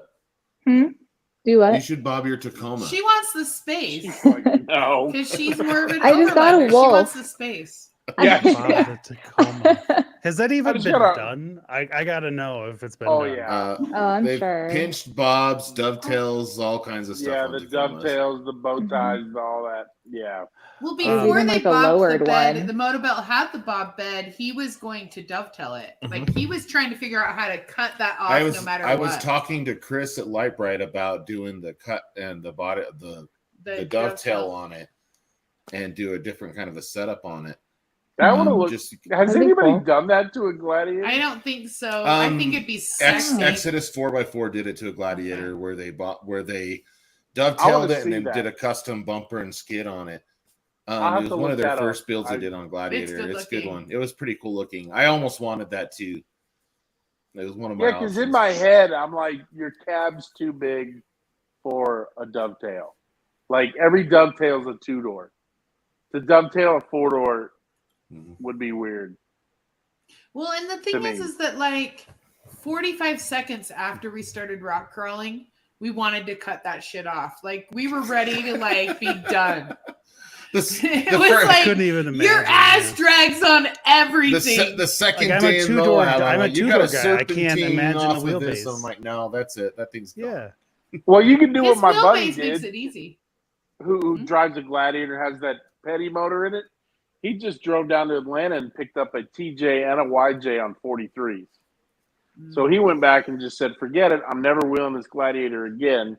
Do what? You should bob your Tacoma. She wants the space. No, because she's more of an I just got a overlander. She wolf. wants the space. Yeah. Bob the Tacoma. Has that even just been gotta- done? I gotta know if it's been Oh, done. yeah. I'm they've sure. pinched bobs, dovetails, all kinds of stuff. Yeah, on the Tacomas. dovetails, the bow ties, all that. Yeah. Well, There's before even, they like, a bobbed the lowered bed, one. the Motovelt had the bob bed. He was going to dovetail it. Like he was trying to figure out how to cut that off no matter I what. was talking to Chris at Lightbright about doing the cut and the body, the dovetail on it, and do a different kind of a setup on it. That would have looked. Has anybody done that to a Gladiator? I don't think so. I think it'd be sexy. Exodus 4x4 did it to a Gladiator where they dovetailed it and then did a custom bumper and skid on it. It was one of their first builds they did on Gladiator. It's a good one. It was pretty cool looking. I almost wanted that too. It was one of my because in my head, I'm like, your cab's too big for a dovetail. Like every dovetail's a 2-door. To dovetail a 4-door would be weird. Well, and the thing is that like 45 seconds after we started rock crawling, we wanted to cut that shit off. Like we were ready to like be done. It was like couldn't even imagine, your ass drags on everything. The second like, day in Moab, I'm a you got a two-door guy. I can't serpentine imagine off a of wheelbase. this. I'm like, no, that's it. That thing's gone. Well, you can do His what my buddy wheelbase did. makes it easy. Who drives a Gladiator, has that petty motor in it. He just drove down to Atlanta and picked up a TJ and a YJ on 43s. So he went back and just said, forget it. I'm never wheeling this Gladiator again.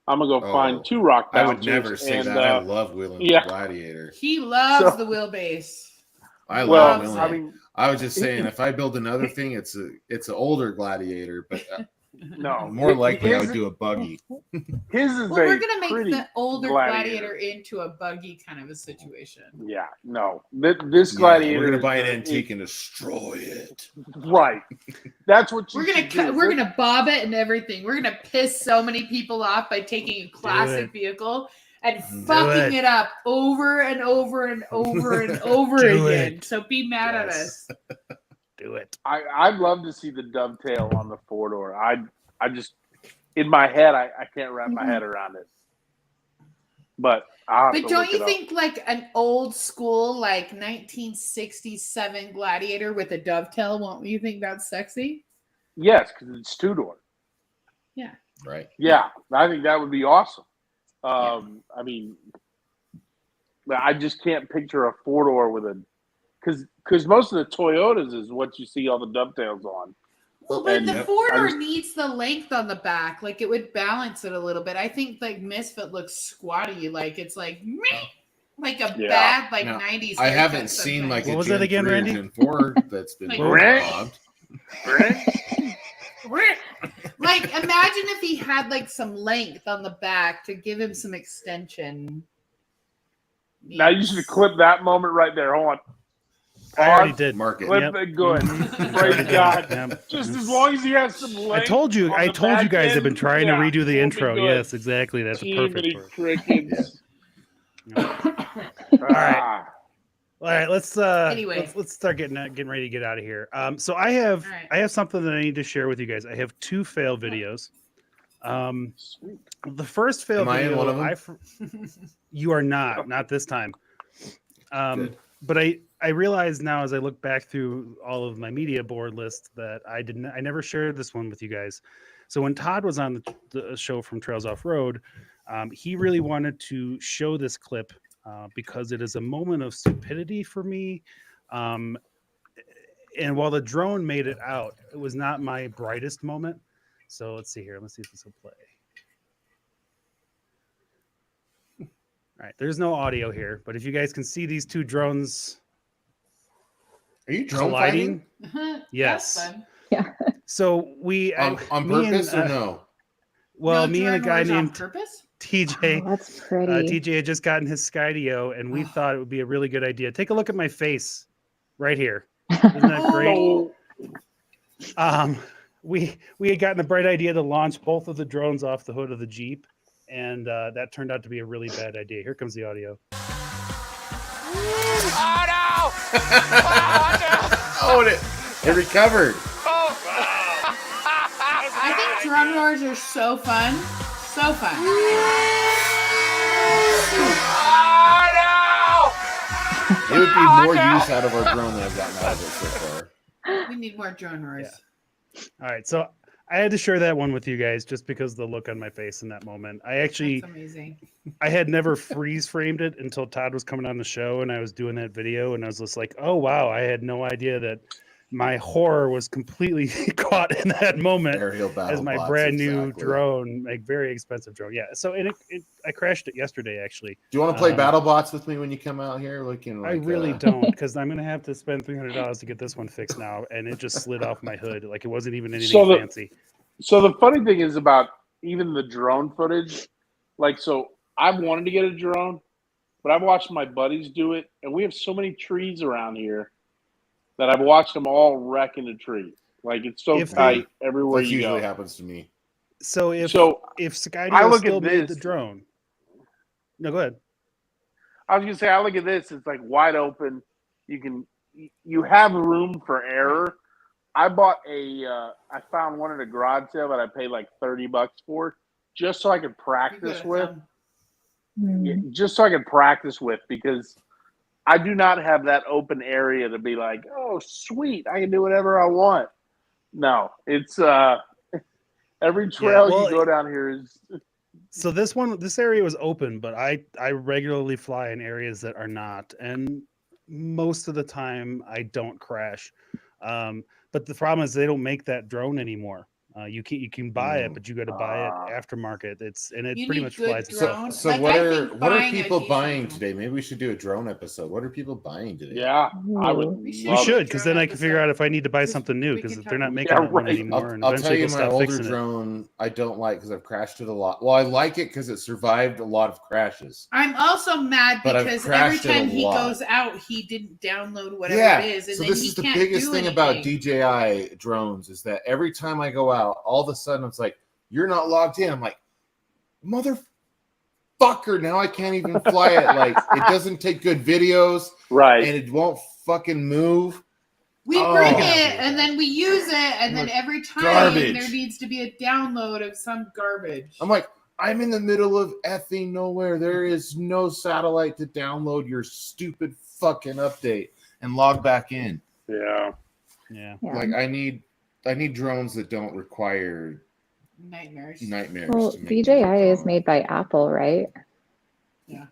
I'm going to go find 2 rock I bouncers. would never say that. I love wheeling the Gladiator. He loves the wheelbase. I love wheeling. I mean, I was just saying, if I build another thing, it's an older Gladiator, but no, more likely I would do a buggy. His is Well, we're gonna make the older Gladiator into a buggy kind of a situation. Yeah, no, this Gladiator. We're gonna buy an antique and destroy it. Right, that's what we're gonna we're gonna bob it and everything. We're gonna piss so many people off by taking a classic vehicle and fucking it up over and over and over and over again. So be mad at us. Do it. I'd love to see the dovetail on the 4-door. I just in my head I can't wrap my head around it. But don't you think like an old school like 1967 Gladiator with a dovetail? Won't you think that's sexy? Yes, because it's 2-door. Yeah. Right. Yeah, I think that would be awesome. I mean, I just can't picture a 4-door with a because most of the Toyotas is what you see all the dovetails on. Well, but the 4-door needs the length on the back. Like it would balance it a little bit. I think like Misfit looks squatty. Like it's like bad like 90s. I haven't seen like what a was Gen that again, 3 or Randy? Gen 4 that's been bobbed. Like imagine if he had like some length on the back to give him some extension. Now you should clip that moment right there. Hold on. I already did. Mark it. Clip it good. Praise God. Just as long as he has some length. I told you guys have been trying to redo the we'll intro. Yes, exactly. That's perfect for it. Crickets. All right. All right, let's Anyway. let's start getting ready to get out of here. So I have something that I need to share with you guys. I have 2 fail videos. The first fail Am I video, in one of them? You are not this time. But I realize now as I look back through all of my media board list that I never shared this one with you guys. So when Todd was on the show from Trails Off Road, he really wanted to show this clip because it is a moment of stupidity for me. And while the drone made it out, it was not my brightest moment. So let's see here. Let's see if this will play. All right, there's no audio here, but if you guys can see these 2 drones, are you drone colliding? Fighting? Yes. That's fun. Yeah. So we on purpose or no? Well, No me and a guy drone wars on named purpose? TJ. Oh, that's pretty. TJ had just gotten his Skydio, and we thought it would be a really good idea. Take a look at my face right here. Isn't that great? We had gotten the bright idea to launch both of the drones off the hood of the Jeep, and that turned out to be a really bad idea. Here comes the audio. Oh no! Oh, it recovered. I think drone wars are so fun. So fun. Oh no! It would be more use out of our drone than I've gotten out of it so far. need more drone roars. Yeah. All right, so I had to share that one with you guys just because of the look on my face in that moment. That's amazing. I had never freeze framed it until Todd was coming on the show and I was doing that video and I was just like, oh wow, I had no idea that my horror was completely caught in that moment Aerial battle as my bots, brand new exactly. drone, like very expensive drone. Yeah. So I crashed it yesterday actually. Do you want to play battle bots with me when you come out here? Looking like I really don't, because I'm gonna have to spend $300 to get this one fixed now, and it just slid off my hood. Like it wasn't even anything fancy. So the funny thing is about even the drone footage, like, so I've wanted to get a drone, but I've watched my buddies do it, and we have so many trees around here that I've watched them all wreck into trees. Like it's so tight everywhere you go. That usually happens to me. So if I Skydio look still at made this- the drone, no, go ahead. I was gonna say, I look at this; it's like wide open. You have room for error. I bought I found one at a garage sale that I paid like $30 for, just so I could practice with. Yeah, just so I could practice with, because I do not have that open area to be like, oh, sweet, I can do whatever I want. No, it's every trail you go down here is. So this area was open, but I regularly fly in areas that are not, and most of the time I don't crash. But the problem is they don't make that drone anymore. You can buy it, but you got to buy it aftermarket. It pretty much flies itself. So like, what are people buying today? Maybe we should do a drone episode. What are people buying today? Yeah, I would. We should, because then I can figure out if I need to buy something new, because they're not making that one anymore. And I'll tell eventually you, they'll my stop older fixing it. drone I don't like because I've crashed it a lot. Well, I like it because it survived a lot of crashes. I'm also mad But I've because every crashed it a time he lot. goes out, he didn't download whatever it is, and so then this he is the can't biggest do thing anything. about DJI drones is that every time I go out, all of a sudden it's like, you're not logged in. I'm like, motherfucker, now I can't even fly it. Like, it doesn't take good videos, right? And it won't fucking move. We bring it and then we use it, and then every time Garbage. there needs to be a download of some garbage. I'm like, I'm in the middle of effing nowhere. There is no satellite to download your stupid fucking update and log back in. Yeah. Like I need drones that don't require nightmares. Well, to make DJI is made by Apple, right? Yeah.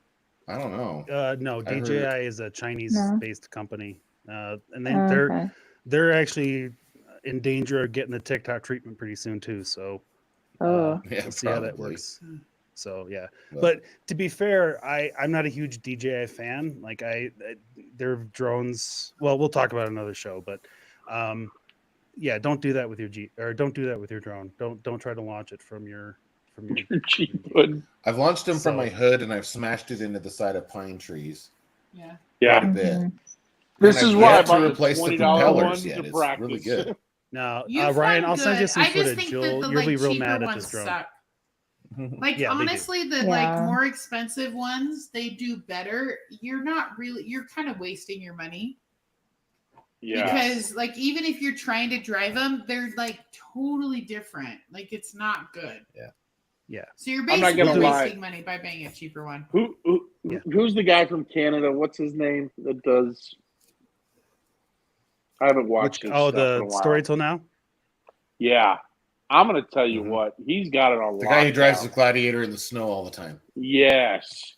I don't know. No, I DJI heard- is a Chinese-based company, and okay. they're actually in danger of getting the TikTok treatment pretty soon too. So Oh. we'll see how that works. Hmm. So yeah, but to be fair, I'm not a huge DJI fan. Like their drones. Well, we'll talk about another show, but yeah, don't do that with your don't do that with your drone. Don't try to launch it from your cheap hood. I've launched them from my hood and I've smashed it into the side of pine trees. Yeah. Yeah. Quite a bit. This And is I've why I yet bought to the replace the $20 propellers one yet. to It's practice. really good. Now, You've Ryan, done I'll send you good. some I just footage. think You'll that the be real cheaper mad at ones this drone. suck. Like Yeah, they do. honestly, the like more expensive ones, they do better. You're kind of wasting your money. Yeah. Because like even if you're trying to drive them, they're like totally different. Like it's not good. Yeah. So you're I'm not basically gonna lie. wasting money by buying a cheaper one. Who's the guy from Canada? What's his name that does? I haven't watched his stuff in a the while. Story Till Now? Yeah. I'm going to tell you what. He's got it on The guy who drives the lockdown. Gladiator in the snow all the time. Yes.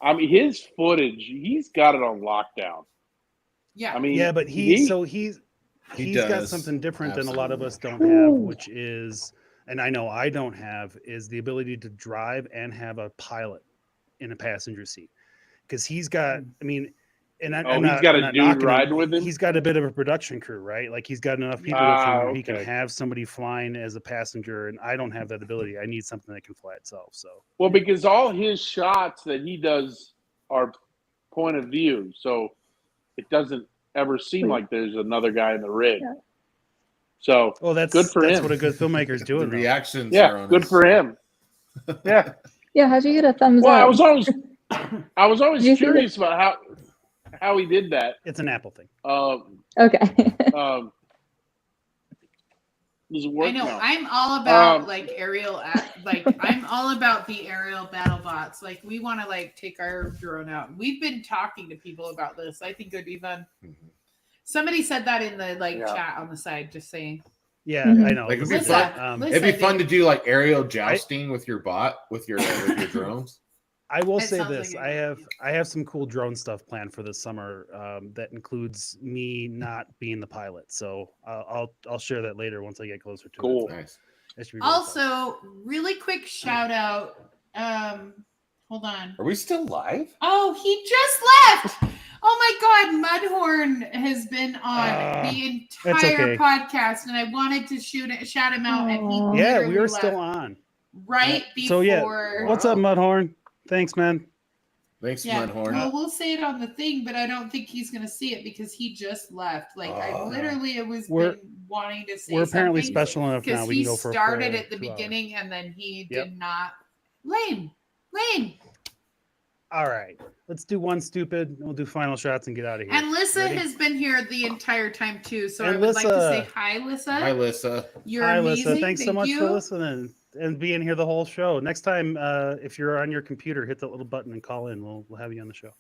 I mean, his footage, he's got it on lockdown. Yeah. I mean, Yeah, but he's got does. something different than a lot of us don't have, which is, and I know I don't have, is the ability to drive and have a pilot in a passenger seat. Because he's got, I mean, and he's got a dude riding with him? He's got a bit of a production crew, right? Like he's got enough people with him where he can have somebody flying as a passenger, and I don't have that ability. I need something that can fly itself. So Well, because all his shots that he does are point of view, so it doesn't ever seem like there's another guy in the rig. So, that's good for that's him. what a good filmmaker's doing. The reactions are Yeah, on good his- for him. Yeah. Yeah, how'd you get a thumbs Well, up? I was always Did you see curious about how he did that. It's an Apple thing. Okay. Does it work? I know. No. I'm all about like I'm all about the aerial battle bots. Like we want to like take our drone out. We've been talking to people about this. I think it would be fun. Somebody said that in the chat on the side. Just saying. Yeah, I know. Like, Lissa, it'd be fun to do like aerial jousting with your bot with your drones. I will It say sounds this: like I have some cool drone stuff planned for this summer that includes me not being the pilot. So I'll share that later once I get closer to Cool. it. Nice. It should be really fun. Also, really quick shout out. Hold on. Are we still live? Oh, he just left. Oh my God, Mudhorn has been on the entire podcast, and I wanted to shout him out, and he we literally are still left on right before. So yeah, what's up, Mudhorn? Thanks, man. Thanks, Yeah, Mudhorn. well, we'll say it on the thing, but I don't think he's gonna see it because he just left. Like I literally been wanting to say. We're apparently something special enough now. We can go for he started a at the 2 hours. beginning, and then he did not. Lame. All right, let's do one stupid. And we'll do final shots and get out of here. And Lissa Ready? has been here the entire time too, so And I would like to Lissa. say hi, Lissa. Hi, Lissa. You're Hi, amazing. Lissa. Thanks so much you. for listening and being here the whole show. Next time, if you're on your computer, hit that little button and call in. We'll have you on the show.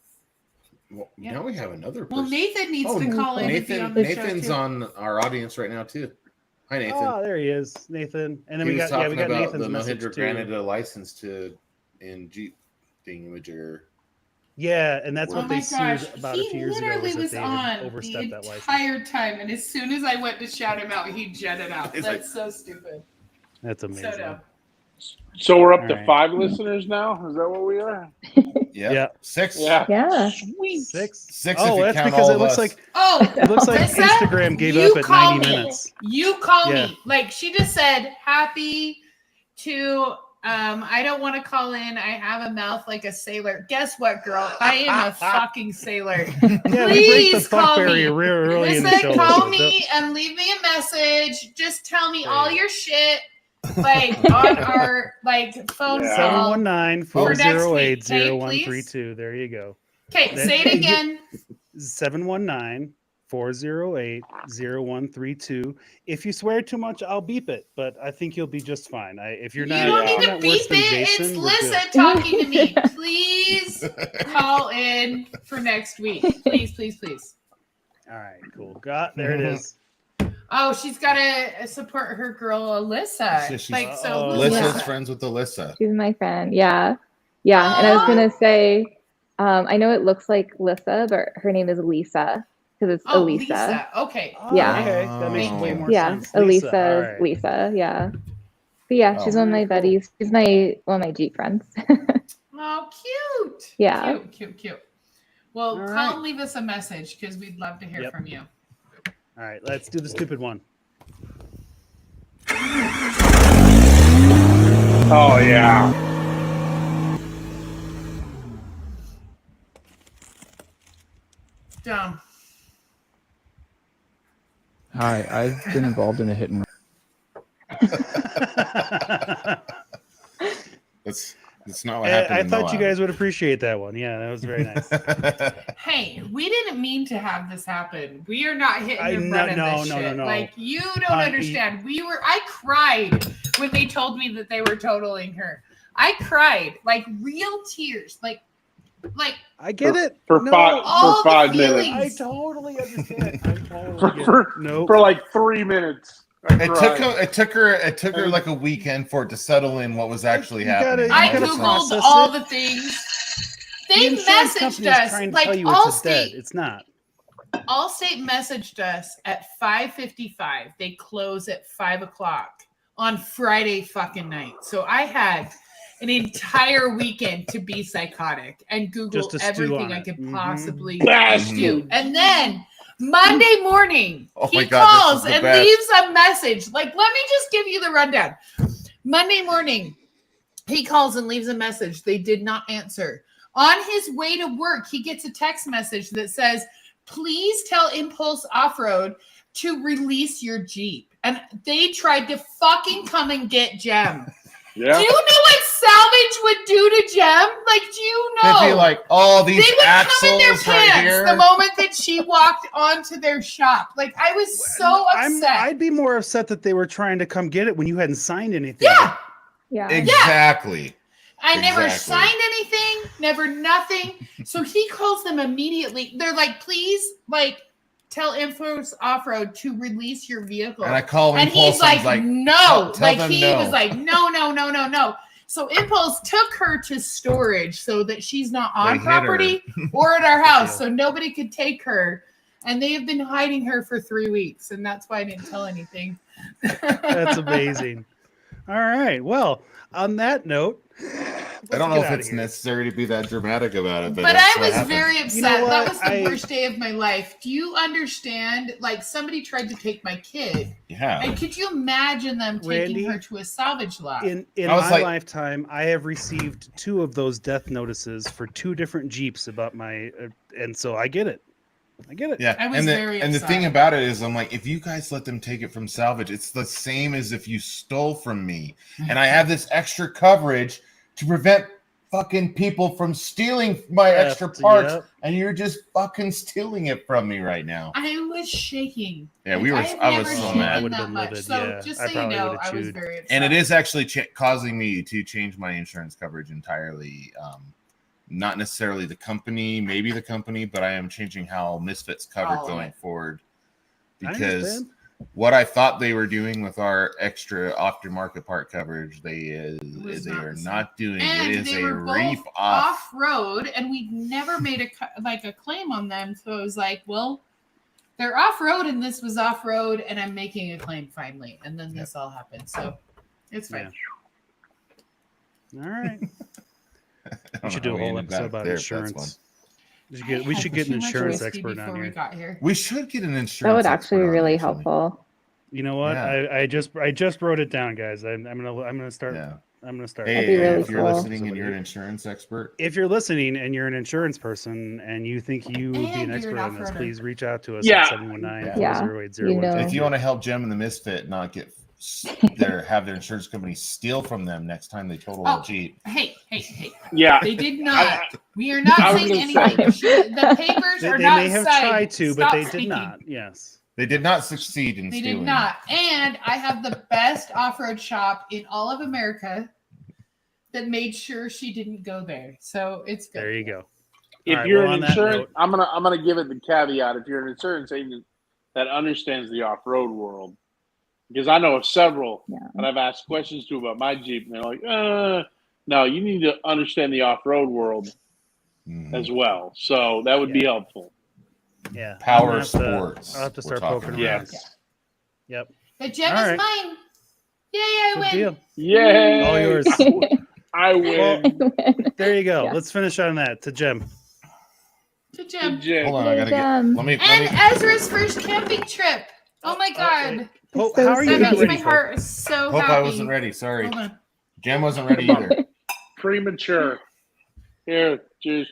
Well, now we have another person. Well, Nathan needs to call in. Nathan, and be on the Nathan's show too. on our audience right now too. Hi, Nathan. Oh, there he is, Nathan. And then He we was got talking about Nathan's the message Mahindra too. granted a license to in Jeep thingamager. Yeah, and that's Oh what they my gosh, sued about a he few years ago. literally was that they on had the overstepped that license. entire time, and as soon as I went to shout him out, he jetted out. It's That's so stupid. That's amazing. So dumb. So we're up All to right. 5 listeners now. Is that what we are? Yeah. 6. Yeah. Sweet. 6. Six Oh, if you that's count because all it of looks us. like Oh, it looks like Lissa, Instagram gave you up at call 90 me. minutes. You call Yeah. me. Like she just said, happy to. I don't want to call in. I have a mouth like a sailor. Guess what, girl? I am a fucking sailor. Yeah, we break the Please fuck call me. barrier real early in the show. Listen, call so me and leave me a message. Just tell me all your shit, like on our phone call. 719-408-0132. There you go. Okay, say it again. 719-408-0132. If you swear too much, I'll beep it, but I think you'll be just fine. If you're You not, don't if need you're to not beep worse than it. Jason, It's we're Lissa good. talking to me. Please call in for next week. Please, please, please. All right, cool. There it is. Oh, she's got to support her girl, Alyssa. She's- Alyssa's friends with Alyssa. She's my friend. Yeah. And I was gonna say, I know it looks like Lissa, but her name is Lisa because it's Elisa. Lisa. Okay. Yeah. Okay, that makes way more sense. Elisa All is right. Lisa. Yeah. But yeah, she's one of my buddies. She's one of my Jeep friends. Oh, cute. Yeah. Cute. Well, All call right. and leave us a message because we'd love to hear from you. All right, let's do the stupid one. Oh yeah. Dumb. Hi, I've been involved in a hit and That's not what happened. I in thought the you lab. guys would appreciate that one. Yeah, that was very nice. Hey, we didn't mean to have this happen. We are not hitting and No, running no, this no, shit. no. Like you don't Honey. understand. I cried when they told me that they were totaling her. I cried like real tears. Like I get it. For No, all the 5 feelings. minutes. I totally understand. I totally get it. For like 3 minutes. It took her like a weekend for it to settle in what was actually happening. I You know, googled process all it. the things. The They insurance messaged company is us trying to like tell you it's dead. Allstate. It's not. Allstate messaged us at 5:55. They close at 5:00 on Friday fucking night. So I had an entire weekend to be psychotic and Google Just to stew everything on I it. could Mhm. possibly Bastard. do. And then Monday morning, Oh my he God, this is calls the and best. leaves a message. Like, let me just give you the rundown. Monday morning, he calls and leaves a message. They did not answer. On his way to work, he gets a text message that says, please tell Impulse Off-Road to release your Jeep. And they tried to fucking come and get Jem. Yeah. Do you know what salvage would do to Jem? Like, do you know? They'd be like, oh, these They would come in their axles right pants here. the moment that she walked onto their shop. Like, I was so upset. I'd be more upset that they were trying to come get it when you hadn't signed anything. Yeah. Exactly. I never Exactly. signed anything, never nothing. So he calls them immediately. They're like, please, like, tell Impulse Off-Road to release your vehicle. And I call and Impulse he's like, and no. tell Like them he no. was like, no. So Impulse took her to storage so that she's not They on hid property her. or at our house, so nobody could take her. And they have been hiding her for 3 weeks, and that's why I didn't tell anything. That's amazing. All right. Well, on that note, I don't know if it's necessary to be that dramatic about it, But that's I what was happened. very upset. You know what? That was the worst day of my life. Do you understand? Like, somebody tried to take my kid. Yeah. And could you imagine them taking Randy, her to a salvage lot? In my lifetime, I have received 2 of those death notices for 2 different Jeeps about my, and so I get it. Yeah, I was very and the upset. thing about it is, I'm like, if you guys let them take it from salvage, it's the same as if you stole from me, and I have this extra coverage to prevent fucking people from stealing my extra parts, and you're just fucking stealing it from me right now. I was shaking. Yeah, Like, I was so mad. I would have been much. livid. So Yeah, just I so you probably know, would have I was chewed. very upset. And it is actually causing me to change my insurance coverage entirely. Not necessarily the company, maybe the company, but I am changing how Misfits covered going forward, because what I thought they were doing with our extra aftermarket part coverage, they are not doing. And it is they a were reef both off. off-road, and we never made a claim on them. So I was like, well, they're off-road, and this was off-road, and I'm making a claim finally. And then this all happened, so it's fine. All right. We should know do a how we whole ended episode up about there, if that's insurance. We should get an insurance expert on here. We should get an insurance. That would actually be expert on really here, helpful. You know what? Yeah. I just wrote it down, guys. I'm gonna start. Yeah. I'm gonna start. Hey, That'd be really if you're cool. listening and you're an insurance expert, If you're listening and you're an insurance person and you think you would be an And you're expert an on this, off-roader. please reach out to us Yeah. at 719-408-0132. Yeah, you know. if you want to help Gem and the Misfit not get have their insurance company steal from them next time they total a Jeep. Hey. Yeah. They did not. We are not I was saying gonna anything. The papers They are not may have signed. tried to, but Stop they speaking. did not. Yes. They did not succeed in They stealing. did not. And I have the best off-road shop in all of America that made sure she didn't go there. So it's good. There you go. If All right, you're well, an on that insurance, note- I'm gonna give it the caveat. If you're an insurance agent that understands the off-road world, because I know of several that I've asked questions to about my Jeep, and they're like, no, you need to understand the off-road world as well. So that would be helpful. Yeah. Power I'm gonna have to- sports. I'll have to we're start talking poking about. around. Yep. The gem All is right. mine. Yay, I Good win. deal. Yay! All yours. I win. There you go. Yeah. Let's finish on that. To Jim. To Jim. Hold on, I gotta get. Gem. Let me. And Ezra's first camping trip. Oh my God. Pope, so how are you That not makes ready my for? heart so Hope happy. I wasn't ready. Sorry, Hold on. Gem wasn't ready either. Premature. Here, juice.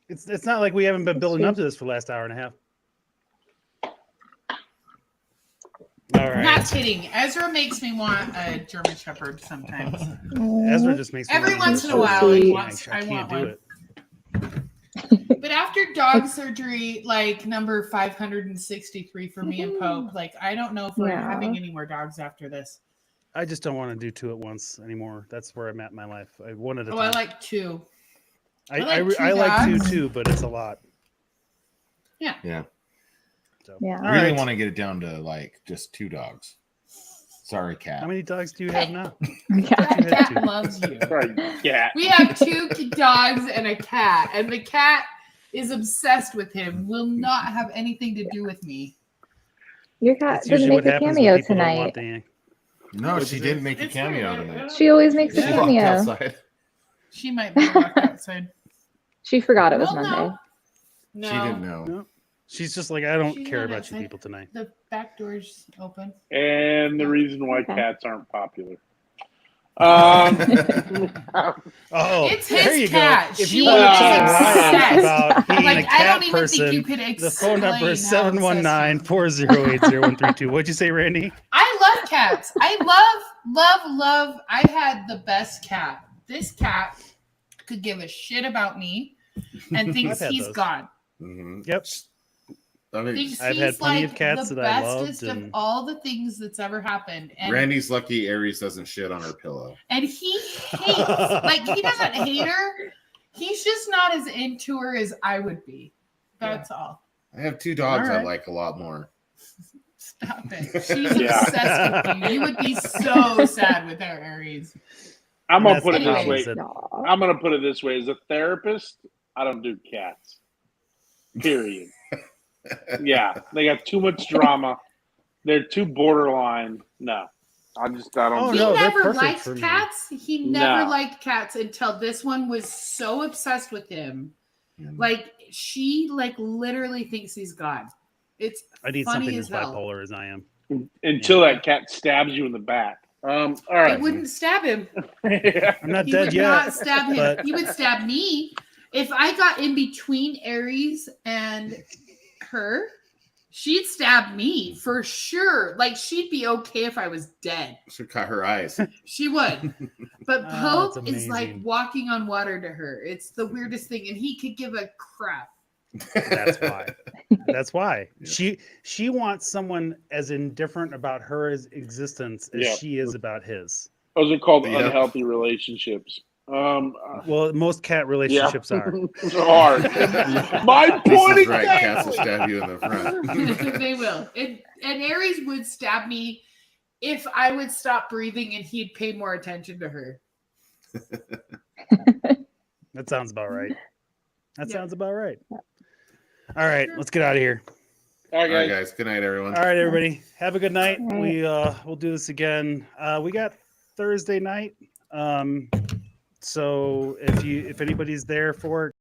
It's not like we haven't been building up to this for the last hour and a half. All right. Not kidding. Ezra makes me want a German Shepherd sometimes. Ezra just makes me Every want once in a so while, sweet. I I want can't do one. it. But after dog surgery, like number 563 for me and Pope, like I don't know if we're Yeah. having any more dogs after this. I just don't want to do 2 at once anymore. That's where I'm at in my life. I one at a Oh, time. I like 2. I I like like 2 dogs. too, but it's a lot. Yeah, So. Yeah. I All really right. want to get it down to like just 2 dogs. Sorry, cat. How many dogs do you have now? That You had cat 2. loves you. Sorry, cat. We have 2 dogs and a cat, and the cat is obsessed with him. Will not have anything to do with me. Your cat That's didn't usually what make a happens cameo when people don't tonight. want the. No, she didn't make a It's cameo weird. tonight. She always makes a Yeah. She walked cameo. outside. She might be locked outside. She forgot it was Well, Monday. No. She didn't know. No. She's just like, I don't She's care not about you outside. people tonight. The back door's open. And the reason why Okay. cats aren't popular. Oh, It's there his you cat. go. If She you want to is tell Ryan obsessed. about being Like, a I cat don't even think person, you could the phone number is explain how obsessed 719-408-0132. What'd you say, Randy? I love cats. I love. I had the best cat. This cat could give a shit about me and thinks I've had he's those. God. Yep. I mean, Thinks I've he's had plenty like of cats the that I loved, bestest of and- all the things that's ever happened. And Randy's lucky Aries doesn't shit on her pillow. And he hates, like, he doesn't hate her. He's just not as into her as I would be. That's all. I have 2 dogs All I right. like a lot more. Stop it. She's obsessed with you. You would be so sad with her, Aries. I'm gonna That's put the it this problem, way. is that- I'm gonna put it this way. As a therapist, I don't do cats. Period. Yeah, they got too much drama. They're too borderline. No, I don't. Oh, He no, they're never perfect liked for me. cats. He never No. liked cats until this one was so obsessed with him. Like she literally thinks he's God. It's I need funny something as as hell. bipolar as I am. Until that cat stabs you in the back. All right. It wouldn't stab him. I'm not He dead would yet. not stab him. but- He would stab me. If I got in between Aries and her, she'd stab me for sure. Like she'd be okay if I was dead. Should cut her eyes. She would. But Oh, Pope that's is like amazing. walking on water to her. It's the weirdest thing. And he could give a crap. That's why. That's why. She wants someone as indifferent about her existence as Yeah. she is about his. Those are called Yeah. unhealthy relationships. Well, most cat relationships are. It's hard. My point This is is right. that- Cats will stab you in the front. They will. And Aries would stab me if I would stop breathing and he'd pay more attention to her. That sounds about right. That Yeah. sounds about right. All right, let's get out of here. All All right, right, guys. guys. Good night, everyone. All right, everybody. Have a good night. All right. We'll do this again. We got Thursday night. So if anybody's there for it,